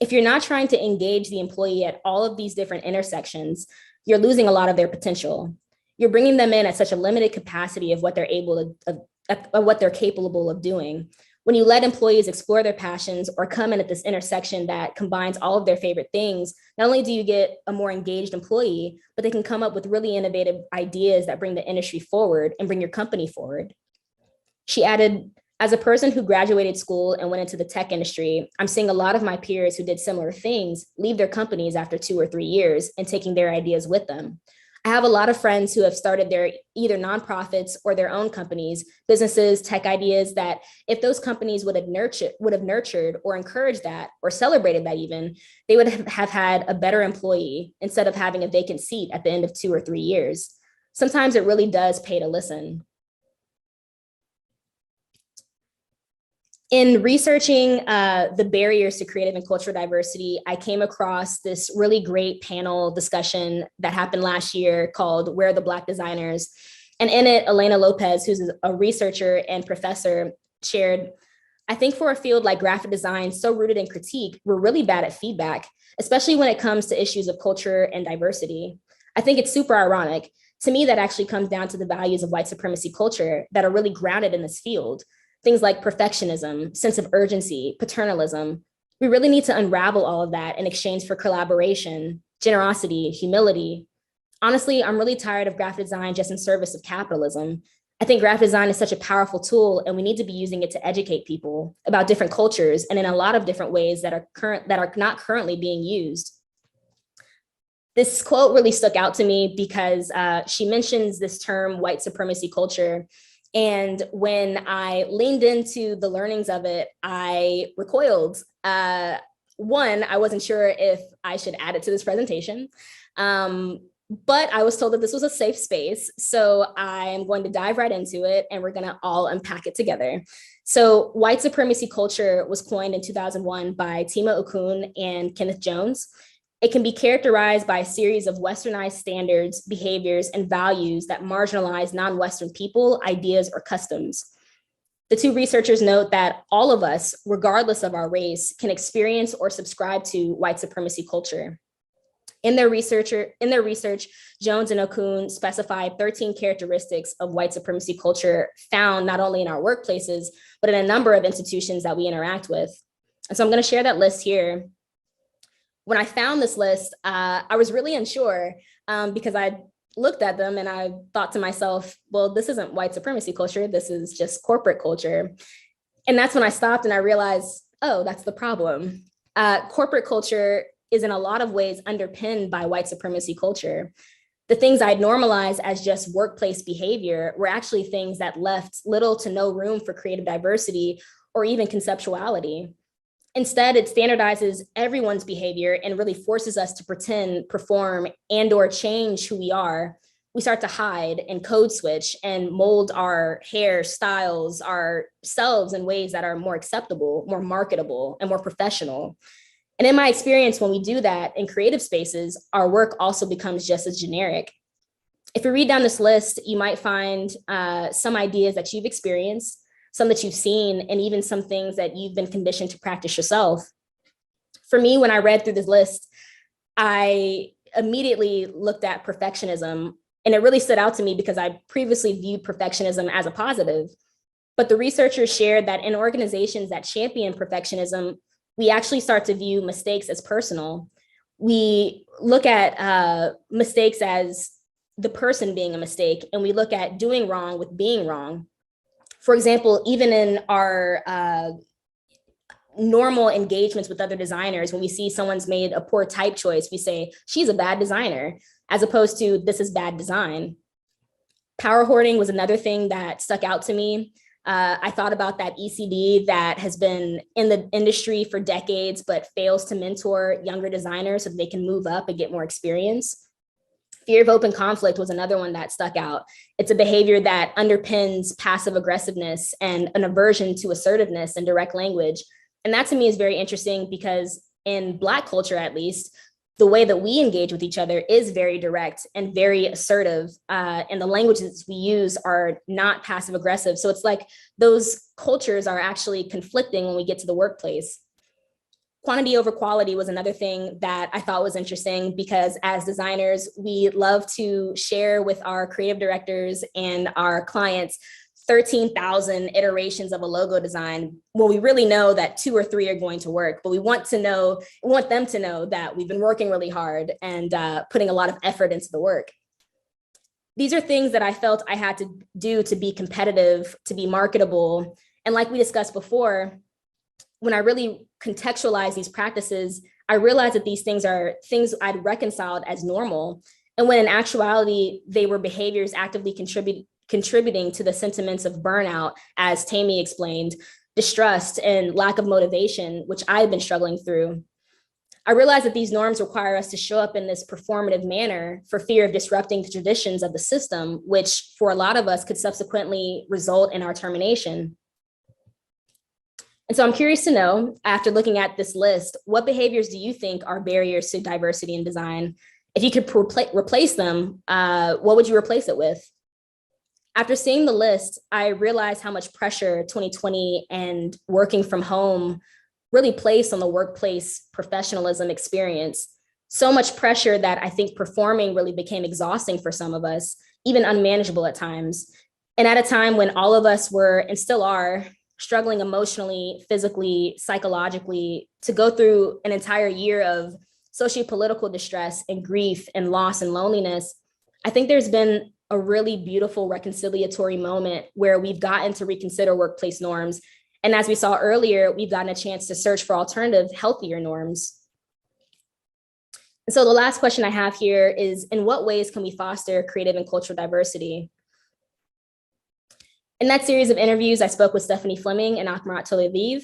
"If you're not trying to engage the employee at all of these different intersections, you're losing a lot of their potential. You're bringing them in at such a limited capacity of what they're what they're capable of doing. When you let employees explore their passions or come in at this intersection that combines all of their favorite things, not only do you get a more engaged employee, but they can come up with really innovative ideas that bring the industry forward and bring your company forward." She added, "As a person who graduated school and went into the tech industry, I'm seeing a lot of my peers who did similar things leave their companies after 2 or 3 years and taking their ideas with them. I have a lot of friends who have started their either nonprofits or their own companies, businesses, tech ideas that if those companies would have nurtured or encouraged that or celebrated that even, they would have had a better employee instead of having a vacant seat at the end of 2 or 3 years. Sometimes it really does pay to listen." In researching the barriers to creative and cultural diversity, I came across this really great panel discussion that happened last year called "Where are the Black Designers?" And in it, Elena Lopez, who's a researcher and professor, shared, "I think for a field like graphic design, so rooted in critique, we're really bad at feedback, especially when it comes to issues of culture and diversity. I think it's super ironic. To me, that actually comes down to the values of white supremacy culture that are really grounded in this field. Things like perfectionism, sense of urgency, paternalism. We really need to unravel all of that in exchange for collaboration, generosity, humility. Honestly, I'm really tired of graphic design just in service of capitalism. I think graphic design is such a powerful tool, and we need to be using it to educate people about different cultures and in a lot of different ways that are not currently being used." This quote really stuck out to me because she mentions this term, white supremacy culture. And when I leaned into the learnings of it, I recoiled. One, I wasn't sure if I should add it to this presentation, but I was told that this was a safe space. So I'm going to dive right into it and we're going to all unpack it together. So white supremacy culture was coined in 2001 by Tima Okun and Kenneth Jones. It can be characterized by a series of westernized standards, behaviors, and values that marginalize non-Western people, ideas, or customs. The two researchers note that all of us, regardless of our race, can experience or subscribe to white supremacy culture. In their research, Jones and Okun specified 13 characteristics of white supremacy culture found not only in our workplaces, but in a number of institutions that we interact with. And so I'm going to share that list here. When I found this list, I was really unsure because I looked at them and I thought to myself, well, this isn't white supremacy culture. This is just corporate culture. And that's when I stopped and I realized, oh, that's the problem. Corporate culture is in a lot of ways underpinned by white supremacy culture. The things I'd normalized as just workplace behavior were actually things that left little to no room for creative diversity or even conceptuality. Instead, it standardizes everyone's behavior and really forces us to pretend, perform, and or change who we are. We start to hide and code switch and mold our hair styles, our selves in ways that are more acceptable, more marketable, and more professional. And in my experience, when we do that in creative spaces, our work also becomes just as generic. If you read down this list, you might find some ideas that you've experienced, some that you've seen, and even some things that you've been conditioned to practice yourself. For me, when I read through this list, I immediately looked at perfectionism, and it really stood out to me because I previously viewed perfectionism as a positive. But the researchers shared that in organizations that champion perfectionism, we actually start to view mistakes as personal. We look at mistakes as the person being a mistake, and we look at doing wrong with being wrong. For example, even in our normal engagements with other designers, when we see someone's made a poor type choice, we say, she's a bad designer, as opposed to this is bad design. Power hoarding was another thing that stuck out to me. I thought about that ECD that has been in the industry for decades, but fails to mentor younger designers so they can move up and get more experience. Fear of open conflict was another one that stuck out. It's a behavior that underpins passive aggressiveness and an aversion to assertiveness and direct language. And that to me is very interesting because in Black culture, at least, the way that we engage with each other is very direct and very assertive. And the languages we use are not passive aggressive. So it's like those cultures are actually conflicting when we get to the workplace. Quantity over quality was another thing that I thought was interesting because as designers, we love to share with our creative directors and our clients 13,000 iterations of a logo design. Well, we really know that 2 or 3 are going to work, but we want them to know that we've been working really hard and putting a lot of effort into the work. These are things that I felt I had to do to be competitive, to be marketable. And like we discussed before, when I really contextualize these practices, I realized that these things are things I'd reconciled as normal. And when in actuality, they were behaviors actively contributing to the sentiments of burnout, as Tammy explained, distrust and lack of motivation, which I've been struggling through. I realized that these norms require us to show up in this performative manner for fear of disrupting the traditions of the system, which for a lot of us could subsequently result in our termination. And so I'm curious to know, after looking at this list, what behaviors do you think are barriers to diversity in design? If you could replace them, what would you replace it with? After seeing the list, I realized how much pressure 2020 and working from home really placed on the workplace professionalism experience. So much pressure that I think performing really became exhausting for some of us, even unmanageable at times. And at a time when all of us were, and still are, struggling emotionally, physically, psychologically, to go through an entire year of socio-political distress and grief and loss and loneliness, I think there's been a really beautiful reconciliatory moment where we've gotten to reconsider workplace norms. And as we saw earlier, we've gotten a chance to search for alternative, healthier norms. And so the last question I have here is, in what ways can we foster creative and cultural diversity? In that series of interviews, I spoke with Stephanie Fleming and Akmarat Tel Aviv.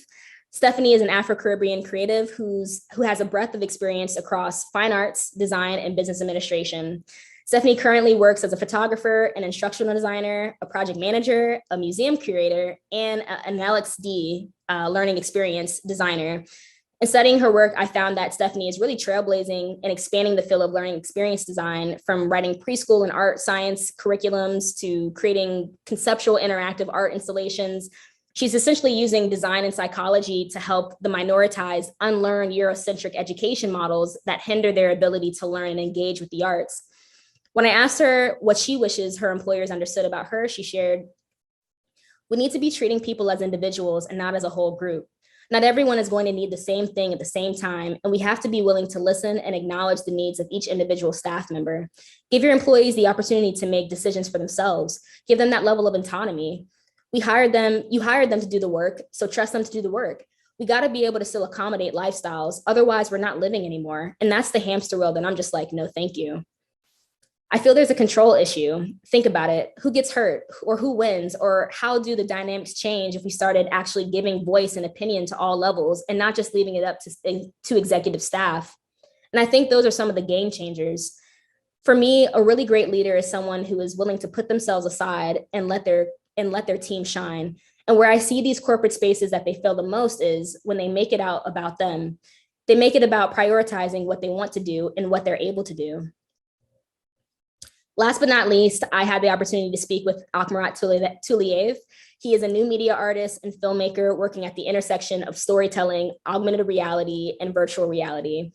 Stephanie is an Afro-Caribbean creative who has a breadth of experience across fine arts, design, and business administration. Stephanie currently works as a photographer, an instructional designer, a project manager, a museum curator, and an LXD learning experience designer. In studying her work, I found that Stephanie is really trailblazing and expanding the field of learning experience design, from writing preschool and art science curriculums to creating conceptual interactive art installations. She's essentially using design and psychology to help the minoritized unlearn Eurocentric education models that hinder their ability to learn and engage with the arts. When I asked her what she wishes her employers understood about her, she shared, "We need to be treating people as individuals and not as a whole group. Not everyone is going to need the same thing at the same time, and we have to be willing to listen and acknowledge the needs of each individual staff member. Give your employees the opportunity to make decisions for themselves. Give them that level of autonomy. You hired them to do the work, so trust them to do the work. We got to be able to still accommodate lifestyles. Otherwise, we're not living anymore." And that's the hamster wheel that I'm just like, no, thank you. I feel there's a control issue. Think about it. Who gets hurt or who wins, or how do the dynamics change if we started actually giving voice and opinion to all levels and not just leaving it up to executive staff? And I think those are some of the game changers. For me, a really great leader is someone who is willing to put themselves aside and let their team shine. And where I see these corporate spaces that they fail the most is when they make it out about them. They make it about prioritizing what they want to do and what they're able to do. Last but not least, I had the opportunity to speak with Akhmarat Tuliev. He is a new media artist and filmmaker working at the intersection of storytelling, augmented reality, and virtual reality.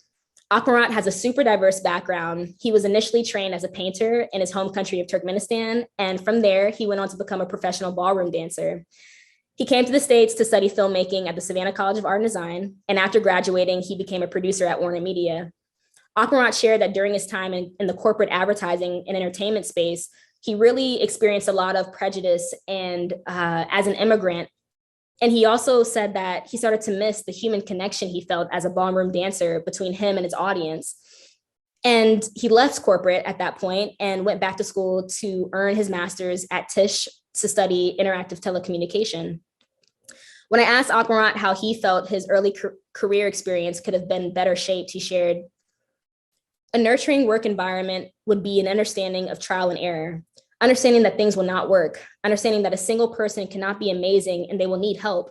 Akhmarat has a super diverse background. He was initially trained as a painter in his home country of Turkmenistan, and from there, he went on to become a professional ballroom dancer. He came to the States to study filmmaking at the Savannah College of Art and Design, and after graduating, he became a producer at Warner Media. Akhmarat shared that during his time in the corporate advertising and entertainment space, he really experienced a lot of prejudice and as an immigrant. And he also said that he started to miss the human connection he felt as a ballroom dancer between him and his audience. And he left corporate at that point and went back to school to earn his master's at Tisch to study interactive telecommunication. When I asked Akhmarat how he felt his early career experience could have been better shaped, he shared, "A nurturing work environment would be an understanding of trial and error, understanding that things will not work, understanding that a single person cannot be amazing and they will need help.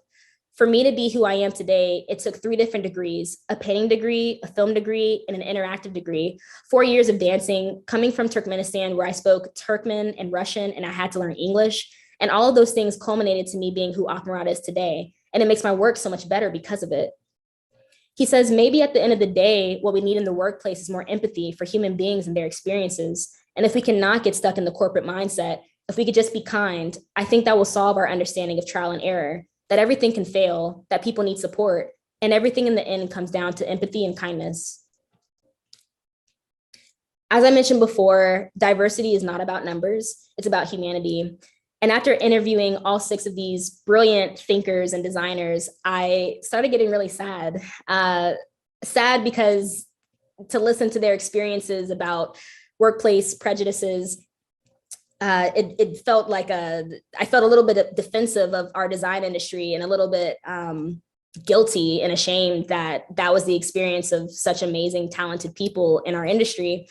For me to be who I am today, it took 3 different degrees, a painting degree, a film degree, and an interactive degree, 4 years of dancing, coming from Turkmenistan where I spoke Turkmen and Russian and I had to learn English. And all of those things culminated to me being who Akhmarat is today. And it makes my work so much better because of it." He says, maybe at the end of the day, what we need in the workplace is more empathy for human beings and their experiences. And if we cannot get stuck in the corporate mindset, if we could just be kind, I think that will solve our understanding of trial and error, that everything can fail, that people need support, and everything in the end comes down to empathy and kindness. As I mentioned before, diversity is not about numbers, it's about humanity. And after interviewing all 6 of these brilliant thinkers and designers, I started getting really sad. Sad because to listen to their experiences about workplace prejudices, it felt like I felt a little bit defensive of our design industry and a little bit guilty and ashamed that that was the experience of such amazing, talented people in our industry.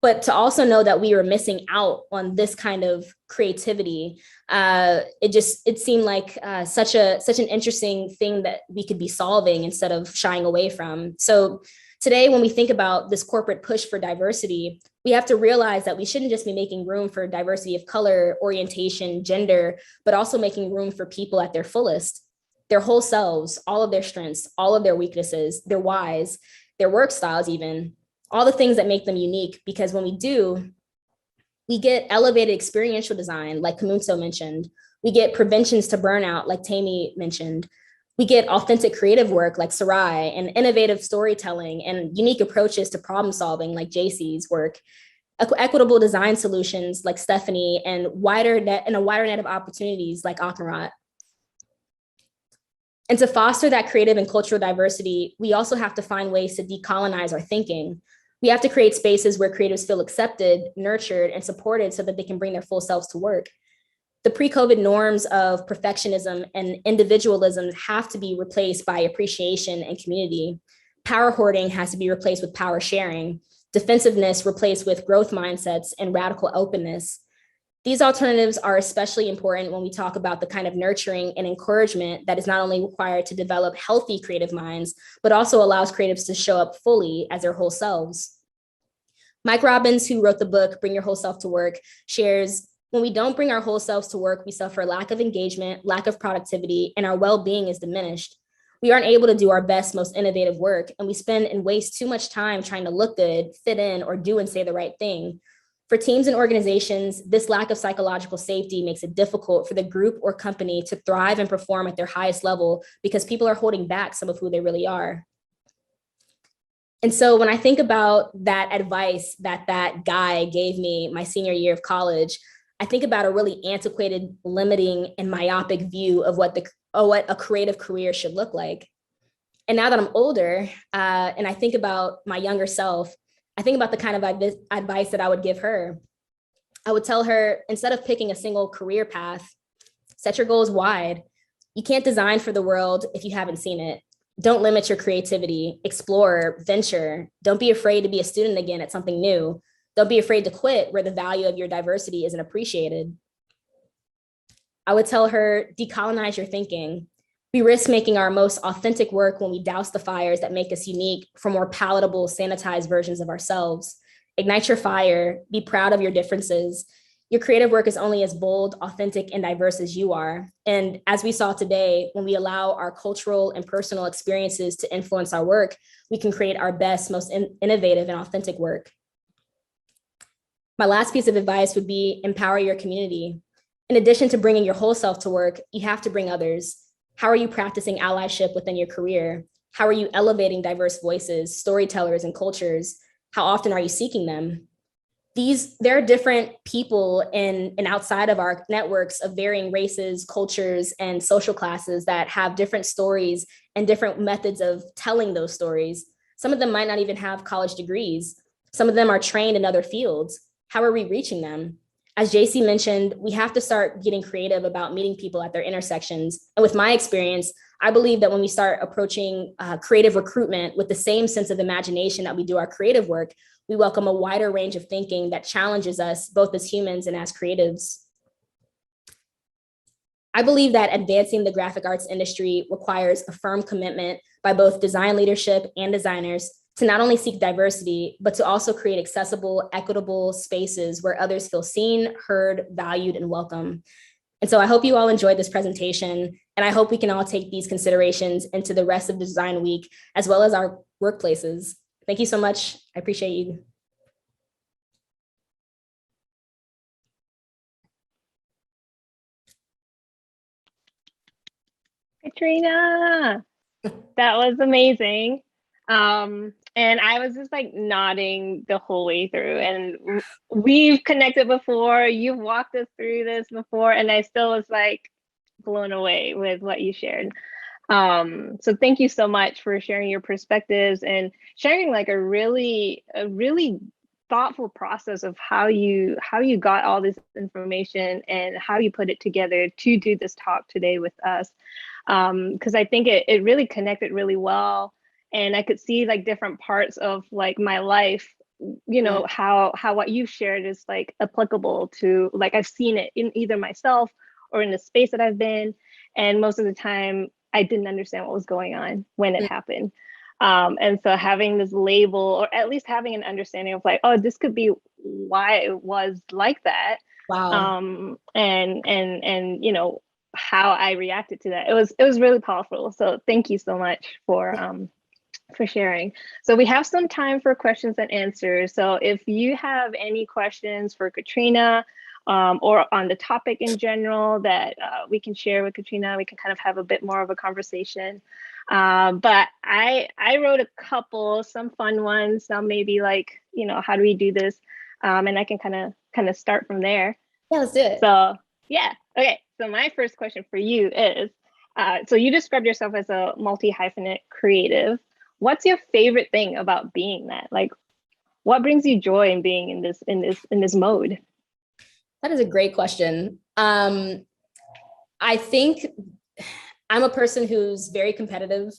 But to also know that we were missing out on this kind of creativity, it seemed like such an interesting thing that we could be solving instead of shying away from. So today, when we think about this corporate push for diversity, we have to realize that we shouldn't just be making room for diversity of color, orientation, gender, but also making room for people at their fullest, their whole selves, all of their strengths, all of their weaknesses, their whys, their work styles even. All the things that make them unique, because when we do, we get elevated experiential design, like Kamunso mentioned. We get preventions to burnout, like Tammy mentioned. We get authentic creative work, like Sarai, and innovative storytelling and unique approaches to problem solving, like JC's work. Equitable design solutions, like Stephanie, and a wider net of opportunities, like Akhmarat. And to foster that creative and cultural diversity, we also have to find ways to decolonize our thinking. We have to create spaces where creatives feel accepted, nurtured, and supported so that they can bring their full selves to work. The pre-COVID norms of perfectionism and individualism have to be replaced by appreciation and community. Power hoarding has to be replaced with power sharing. Defensiveness replaced with growth mindsets and radical openness. These alternatives are especially important when we talk about the kind of nurturing and encouragement that is not only required to develop healthy creative minds, but also allows creatives to show up fully as their whole selves. Mike Robbins, who wrote the book, Bring Your Whole Self to Work, shares, When we don't bring our whole selves to work, we suffer lack of engagement, lack of productivity, and our well-being is diminished. We aren't able to do our best, most innovative work, and we spend and waste too much time trying to look good, fit in, or do and say the right thing. For teams and organizations, this lack of psychological safety makes it difficult for the group or company to thrive and perform at their highest level because people are holding back some of who they really are. And so when I think about that advice that that guy gave me my senior year of college, I think about a really antiquated, limiting, and myopic view of what a creative career should look like. And now that I'm older, and I think about my younger self, I think about the kind of advice that I would give her. I would tell her, instead of picking a single career path, set your goals wide. You can't design for the world if you haven't seen it. Don't limit your creativity, explore, venture. Don't be afraid to be a student again at something new. Don't be afraid to quit where the value of your diversity isn't appreciated. I would tell her, decolonize your thinking. We risk making our most authentic work when we douse the fires that make us unique for more palatable, sanitized versions of ourselves. Ignite your fire, be proud of your differences. Your creative work is only as bold, authentic, and diverse as you are. And as we saw today, when we allow our cultural and personal experiences to influence our work, we can create our best, most innovative and authentic work. My last piece of advice would be empower your community. In addition to bringing your whole self to work, you have to bring others. How are you practicing allyship within your career? How are you elevating diverse voices, storytellers, and cultures? How often are you seeking them? There are different people in and outside of our networks of varying races, cultures, and social classes that have different stories and different methods of telling those stories. Some of them might not even have college degrees. Some of them are trained in other fields. How are we reaching them? As JC mentioned, we have to start getting creative about meeting people at their intersections. And with my experience, I believe that when we start approaching creative recruitment with the same sense of imagination that we do our creative work, we welcome a wider range of thinking that challenges us both as humans and as creatives. I believe that advancing the graphic arts industry requires a firm commitment by both design leadership and designers to not only seek diversity, but to also create accessible, equitable spaces where others feel seen, heard, valued, and welcome. And so I hope you all enjoyed this presentation, and I hope we can all take these considerations into the rest of Design Week, as well as our workplaces. Thank you so much. I appreciate you. Katrina, that was amazing. And I was just like nodding the whole way through, and we've connected before. You've walked us through this before, and I still was like blown away with what you shared. So thank you so much for sharing your perspectives and sharing like a really thoughtful process of how you got all this information and how you put it together to do this talk today with us. Because I think it really connected really well. And I could see like different parts of like my life, you know, how what you've shared is like applicable to, like I've seen it in either myself or in the space that I've been. And most of the time I didn't understand what was going on when it happened. And so having this label, or at least having an understanding of like, oh, this could be why it was like that. Wow. And you know, how I reacted to that. It was really powerful. So thank you so much for sharing. So we have some time for questions and answers. So if you have any questions for Katrina or on the topic in general that we can share with Katrina, we can kind of have a bit more of a conversation. But I wrote a couple, some fun ones, some maybe like, you know, how do we do this? And I can kind of start from there. Yeah, let's do it. So yeah, okay. So my first question for you is, so you described yourself as a multi-hyphenate creative. What's your favorite thing about being that? Like, what brings you joy in being in this mode? That is a great question. I think I'm a person who's very competitive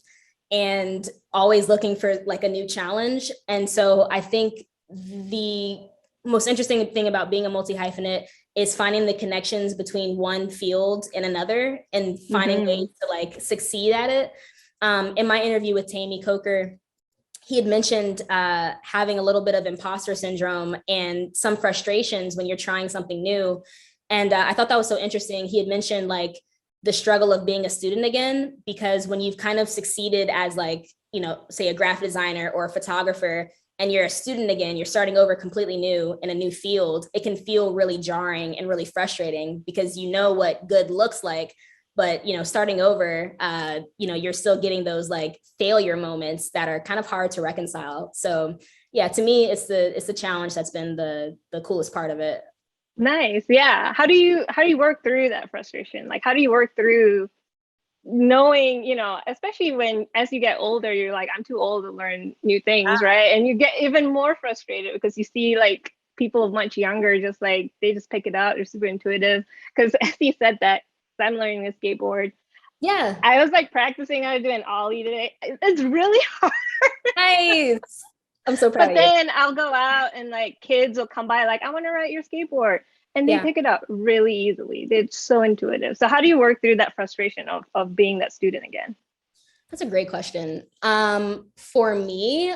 and always looking for like a new challenge. And so I think the most interesting thing about being a multi-hyphenate is finding the connections between one field and another and finding ways to like succeed at it. In my interview with Tammy Coker, he had mentioned having a little bit of imposter syndrome and some frustrations when you're trying something new. And I thought that was so interesting. He had mentioned like the struggle of being a student again, because when you've kind of succeeded as like, you know, say a graphic designer or a photographer, and you're a student again, you're starting over completely new in a new field, it can feel really jarring and really frustrating because you know what good looks like, but you know, starting over, you know, you're still getting those like failure moments that are kind of hard to reconcile. So yeah, to me, it's the challenge that's been the coolest part of it. Nice. Yeah. How do you work through that frustration? Like how do you work through knowing, especially when as you get older, you're like, I'm too old to learn new things, right? And you get even more frustrated because you see like people much younger, just like they just pick it up, they're super intuitive. Because as you said that, I'm learning a skateboard. Yeah. I was like practicing how to do an ollie today. It's really hard. Nice. I'm so proud But of you. then I'll go out and like kids will come by, like, I want to ride your skateboard. And they Yeah. pick it up really easily. They're so intuitive. So how do you work through that frustration of being that student again? That's a great question. For me,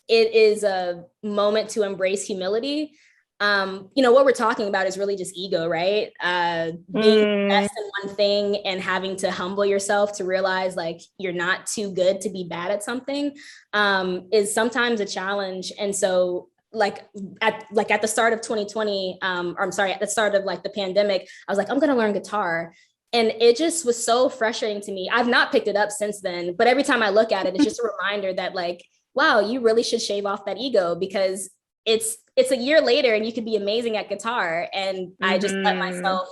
it is a moment to embrace humility. You know, what we're talking about is really just ego, right? Being the best in one thing and having to humble yourself to realize like you're not too good to be bad at something is sometimes a challenge. And so at the start of 2020, or I'm sorry, at the start of like the pandemic, I was like, I'm gonna learn guitar. And it just was so frustrating to me. I've not picked it up since then, but every time I look at it, it's just a reminder that like, wow, you really should shave off that ego because it's a year later and you could be amazing at guitar. And I just let myself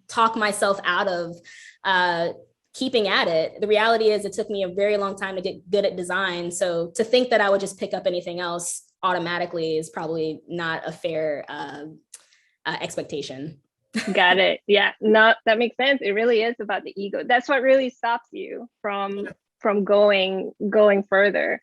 talk myself out of keeping at it. The reality is it took me a very long time to get good at design. So to think that I would just pick up anything else automatically is probably not a fair expectation. Got it. Yeah, no, that makes sense. It really is about the ego. That's what really stops you from going further.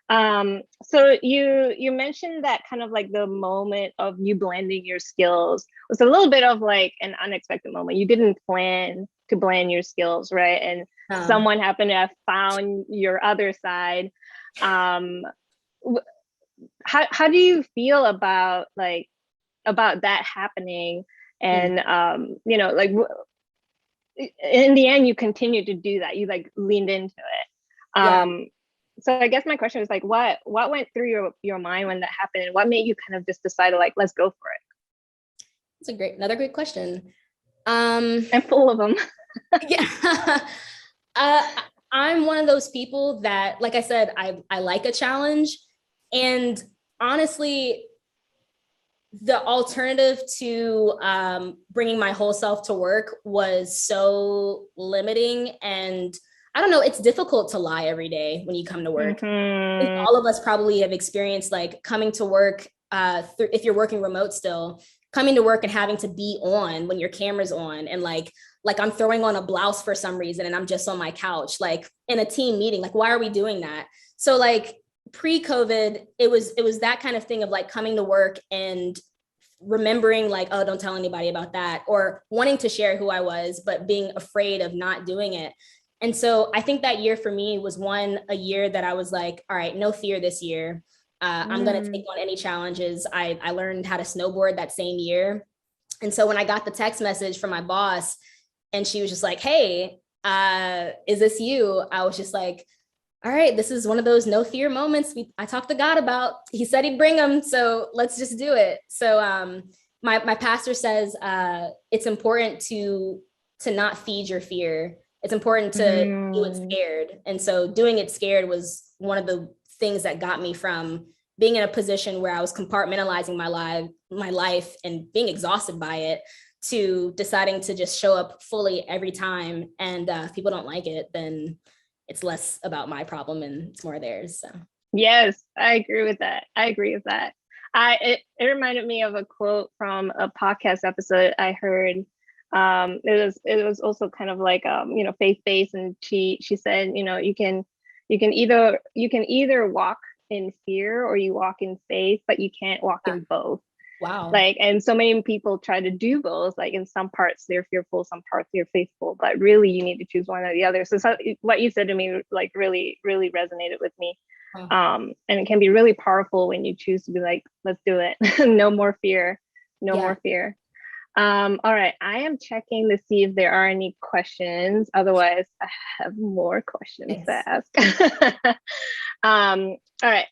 So you mentioned that kind of like the moment of you blending your skills was a little bit of like an unexpected moment. You didn't plan to blend your skills, right? And someone happened to have found your other side. How do you feel about that happening? And like in the end, you continued to do that. You like leaned into it. So I guess my question is like, what went through your mind when that happened, and what made you kind of just decide to like, let's go for it? That's another great question. I'm full of them. Yeah. I'm one of those people that, like I said, I like a challenge. And honestly, the alternative to bringing my whole self to work was so limiting. And I don't know, it's difficult to lie every day when you come to work. I think all of us probably have experienced like coming to work, if you're working remote still, coming to work and having to be on when your camera's on, and like I'm throwing on a blouse for some reason and I'm just on my couch, like in a team meeting. Like, why are we doing that? So like pre-COVID, it was that kind of thing of like coming to work and remembering like, oh, don't tell anybody about that, or wanting to share who I was, but being afraid of not doing it. And so I think that year for me was a year that I was like, all right, no fear this year. I'm going to take on any challenges. I learned how to snowboard that same year. And so when I got the text message from my boss and she was just like, hey, is this you? I was just like, all right, this is one of those no fear moments I talked to God about. He said he'd bring them, so let's just do it. So my pastor says it's important to not feed your fear. It's important to do it scared. And so doing it scared was one of the things that got me from being in a position where I was compartmentalizing my life and being exhausted by it, to deciding to just show up fully every time. And if people don't like it, then it's less about my problem and it's more theirs. So yes, I agree with that. It reminded me of a quote from a podcast episode I heard. It was also kind of like faith-based, and she said, you can either walk in fear or you walk in faith, but you can't walk in both. wow. Like, and so many people try to do both. Like in some parts they're fearful, some parts they're faithful, but really you need to choose one or the other. So what you said to me like really, really resonated with me. And it can be really powerful when you choose to be like, let's do it. No more fear. No more fear. All right, I am checking to see if there are any questions. Otherwise, I have more questions Thanks. to ask. All right,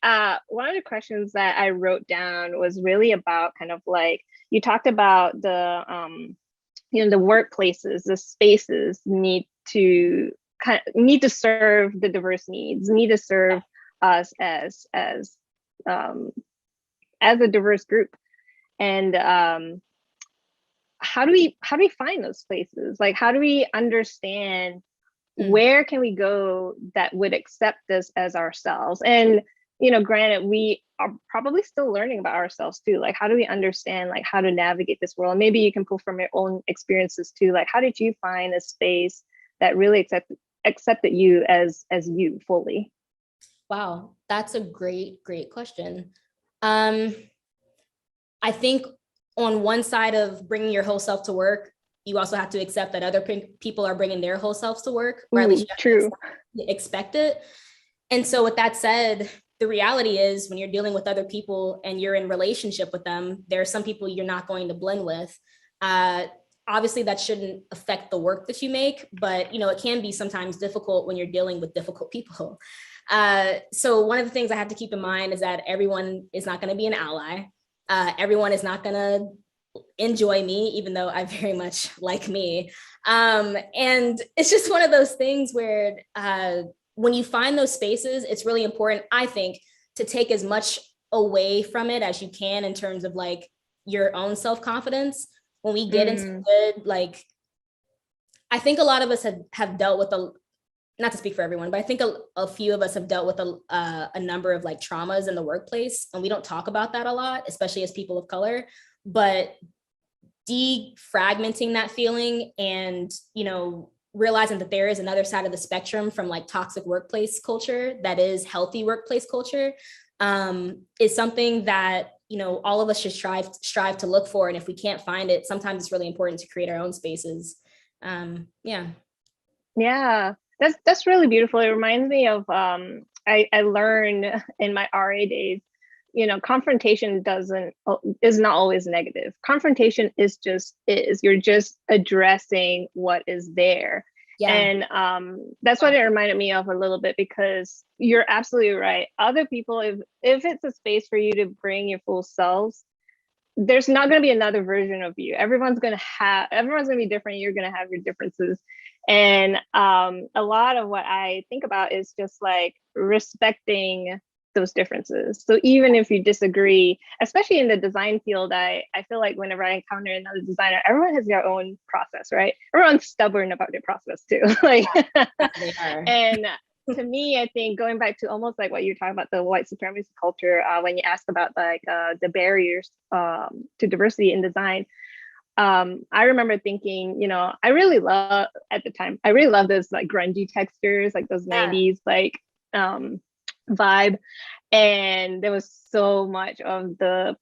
one of the questions that I wrote down was really about kind of like, you talked about the, the workplaces, the spaces need to serve the diverse needs, need to serve us um, as a diverse group. And how do we find those places? Like, how do we understand where can we go that would accept us as ourselves? And granted, we are probably still learning about ourselves too. Like, how do we understand like how to navigate this world? Maybe you can pull from your own experiences too. Like, how did you find a space that really accepted you as you fully? Wow, that's a great question. I think on one side of bringing your whole self to work, you also have to accept that other people are bringing their whole selves to work, or at least you have to expect it. And so with that said, the reality is when you're dealing with other people and you're in relationship with them, there are some people you're not going to blend with. Obviously that shouldn't affect the work that you make, but it can be sometimes difficult when you're dealing with difficult people. So one of the things I have to keep in mind is that everyone is not going to be an ally. Everyone is not going to enjoy me, even though I very much like me. And it's just one of those things where when you find those spaces, it's really important, I think, to take as much away from it as you can in terms of like your own self-confidence. When we get into good, like, I think a lot of us have dealt with not to speak for everyone, but I think a few of us have dealt with a number of like traumas in the workplace, and we don't talk about that a lot, especially as people of color. But defragmenting that feeling and realizing that there is another side of the spectrum from like toxic workplace culture that is healthy workplace culture is something that all of us should strive to look for. And if we can't find it, sometimes it's really important to create our own spaces. Yeah, that's really beautiful. It reminds me of I learned in my RA days, confrontation is not always negative. Confrontation is you're just addressing what is there. Yeah. And that's what it reminded me of a little bit, because you're absolutely right. Other people, if it's a space for you to bring your full selves, there's not going to be another version of you. Everyone's going to be different. You're going to have your differences. And a lot of what I think about is just like respecting those differences. So even if you disagree, especially in the design field, I feel like whenever I encounter another designer, everyone has their own process, right? Everyone's stubborn about their process too. Like, they are. And to me, I think going back to almost like what you're talking about, the white supremacy culture, when you ask about like the barriers to diversity in design, I remember thinking, I really love those like grungy textures, like those 90s like vibe. And there was so much of the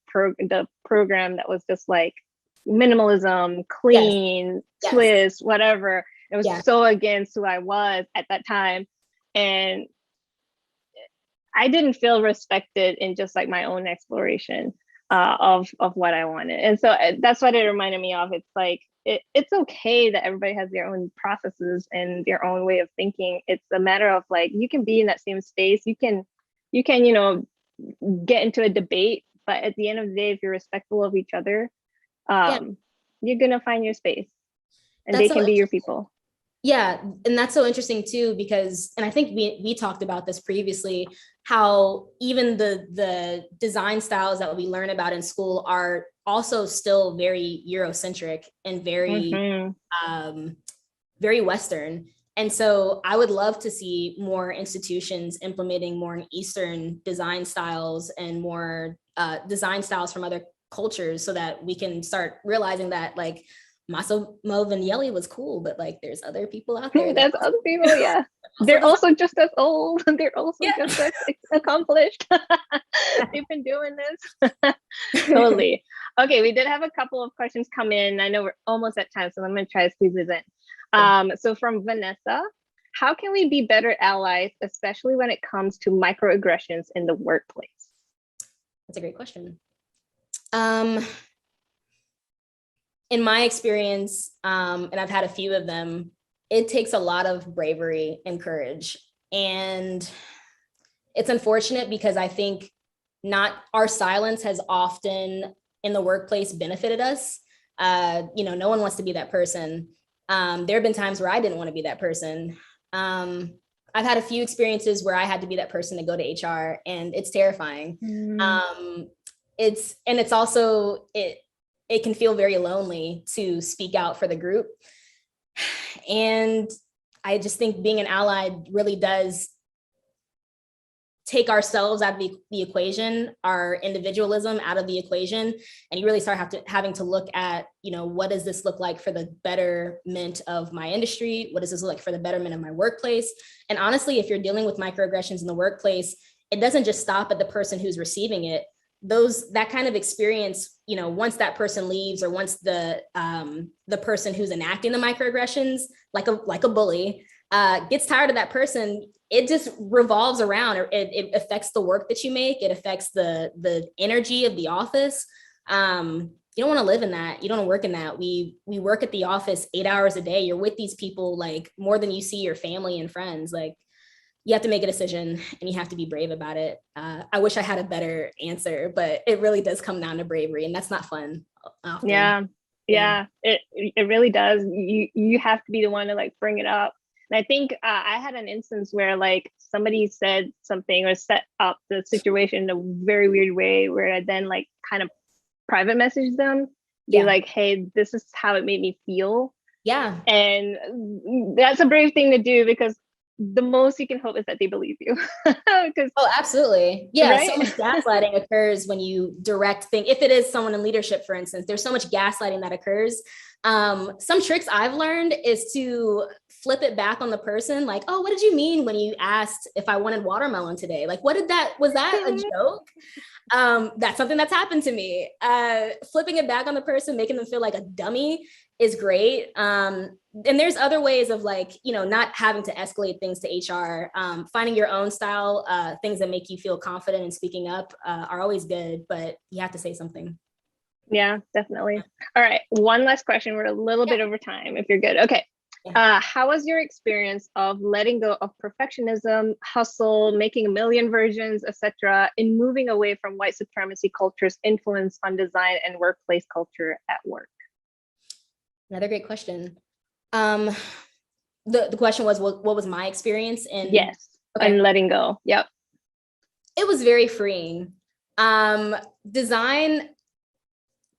program that was just like minimalism, clean, twist, whatever. It was so against who I was at that time. And I didn't feel respected in just like my own exploration of what I wanted. And so that's what it reminded me of. It's like, it's okay that everybody has their own processes and their own way of thinking. It's a matter of like, you can be in that same space. You can, get into a debate, but at the end of the day, if you're respectful of each other, you're going to find your space, and they can be your people. Yeah, and that's so interesting too, because, and I think we talked about this previously, how even the design styles that we learn about in school are also still very Eurocentric and very very Western. And so I would love to see more institutions implementing more Eastern design styles and more design styles from other cultures, so that we can start realizing that like Massimo Vignelli was cool, but like there's other people out there. There's other people, yeah. They're also just as old. They're also just as accomplished. They've been doing this. Totally. Okay, we did have a couple of questions come in. I know we're almost at time, so I'm going to try to squeeze this in. So from Vanessa, how can we be better allies, especially when it comes to microaggressions in the workplace? That's a great question. in my experience, and I've had a few of them, it takes a lot of bravery and courage. And it's unfortunate because I think not our silence has often in the workplace benefited us. No one wants to be that person. There have been times where I didn't want to be that person. I've had a few experiences where I had to be that person to go to HR, and it's terrifying. It's also, it can feel very lonely to speak out for the group. And I just think being an ally really does take ourselves out of the equation, our individualism out of the equation, and you really start having to look at, what does this look like for the betterment of my industry? What does this look like for the betterment of my workplace? And honestly, if you're dealing with microaggressions in the workplace, it doesn't just stop at the person who's receiving it. That kind of experience, once that person leaves, or once the person who's enacting the microaggressions, like a bully, gets tired of that person, it just revolves around, or it affects the work that you make. It affects the energy of the office. You don't want to live in that. You don't want to work in that. We work at the office 8 hours a day. You're with these people like more than you see your family and friends. Like, you have to make a decision and you have to be brave about it. I wish I had a better answer, but it really does come down to bravery, and that's not fun often. Yeah, it really does. You have to be the one to like bring it up. And I think I had an instance where like somebody said something or set up the situation in a very weird way, where I then like kind of private messaged them, be like, hey, this is how it made me feel. Yeah. And that's a brave thing to do, because the most you can hope is that they believe you. Absolutely. Yeah. Right? So much gaslighting occurs when you direct things. If it is someone in leadership, for instance, there's so much gaslighting that occurs. Some tricks I've learned is to flip it back on the person. Like, oh, what did you mean when you asked if I wanted watermelon today? Like, was that a joke? That's something that's happened to me. Flipping it back on the person, making them feel like a dummy is great. And there's other ways of like, not having to escalate things to HR. Finding your own style, things that make you feel confident and speaking up are always good, but you have to say something. Yeah, definitely. All right. One last question. We're a little bit over time, if you're good. Okay. How was your experience of letting go of perfectionism, hustle, making a million versions, etc., in moving away from white supremacy culture's influence on design and workplace culture at work? Another great question. The question was, what was my experience in? Yes. Okay. And letting go. Yep. It was very freeing. Design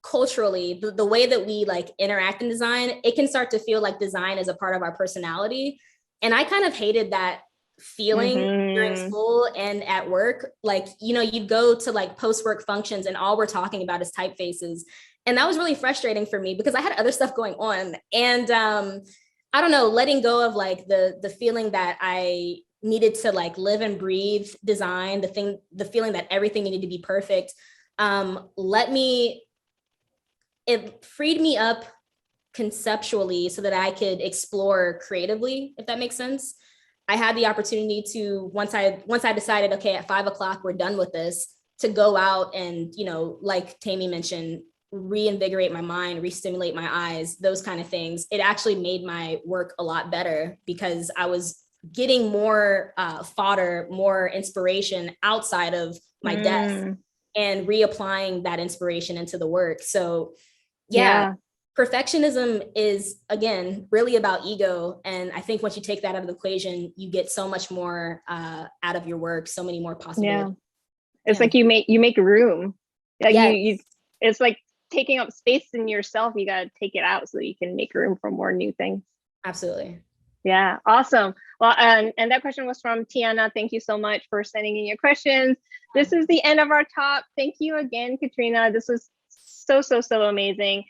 culturally, the way that we like interact in design, it can start to feel like design is a part of our personality. And I kind of hated that feeling during school and at work. Like, you'd go to like post-work functions and all we're talking about is typefaces. And that was really frustrating for me because I had other stuff going on. And I don't know, letting go of like the feeling that I needed to like live and breathe design, the feeling that everything needed to be perfect, it freed me up conceptually so that I could explore creatively, if that makes sense. I had the opportunity to, once I decided, okay, at 5 o'clock, we're done with this, to go out and, like Tammy mentioned, reinvigorate my mind, re-stimulate my eyes, those kind of things. It actually made my work a lot better because I was getting more fodder, more inspiration outside of my desk and reapplying that inspiration into the work. So yeah. Perfectionism is, again, really about ego. And I think once you take that out of the equation, you get so much more out of your work, so many more possibilities. It's like you make room. Like it's like taking up space in yourself. You got to take it out so that you can make room for more new things. Absolutely. Yeah, awesome. Well, and that question was from Tiana. Thank you so much for sending in your questions. This is the end of our talk. Thank you again, Katrina. This was so amazing.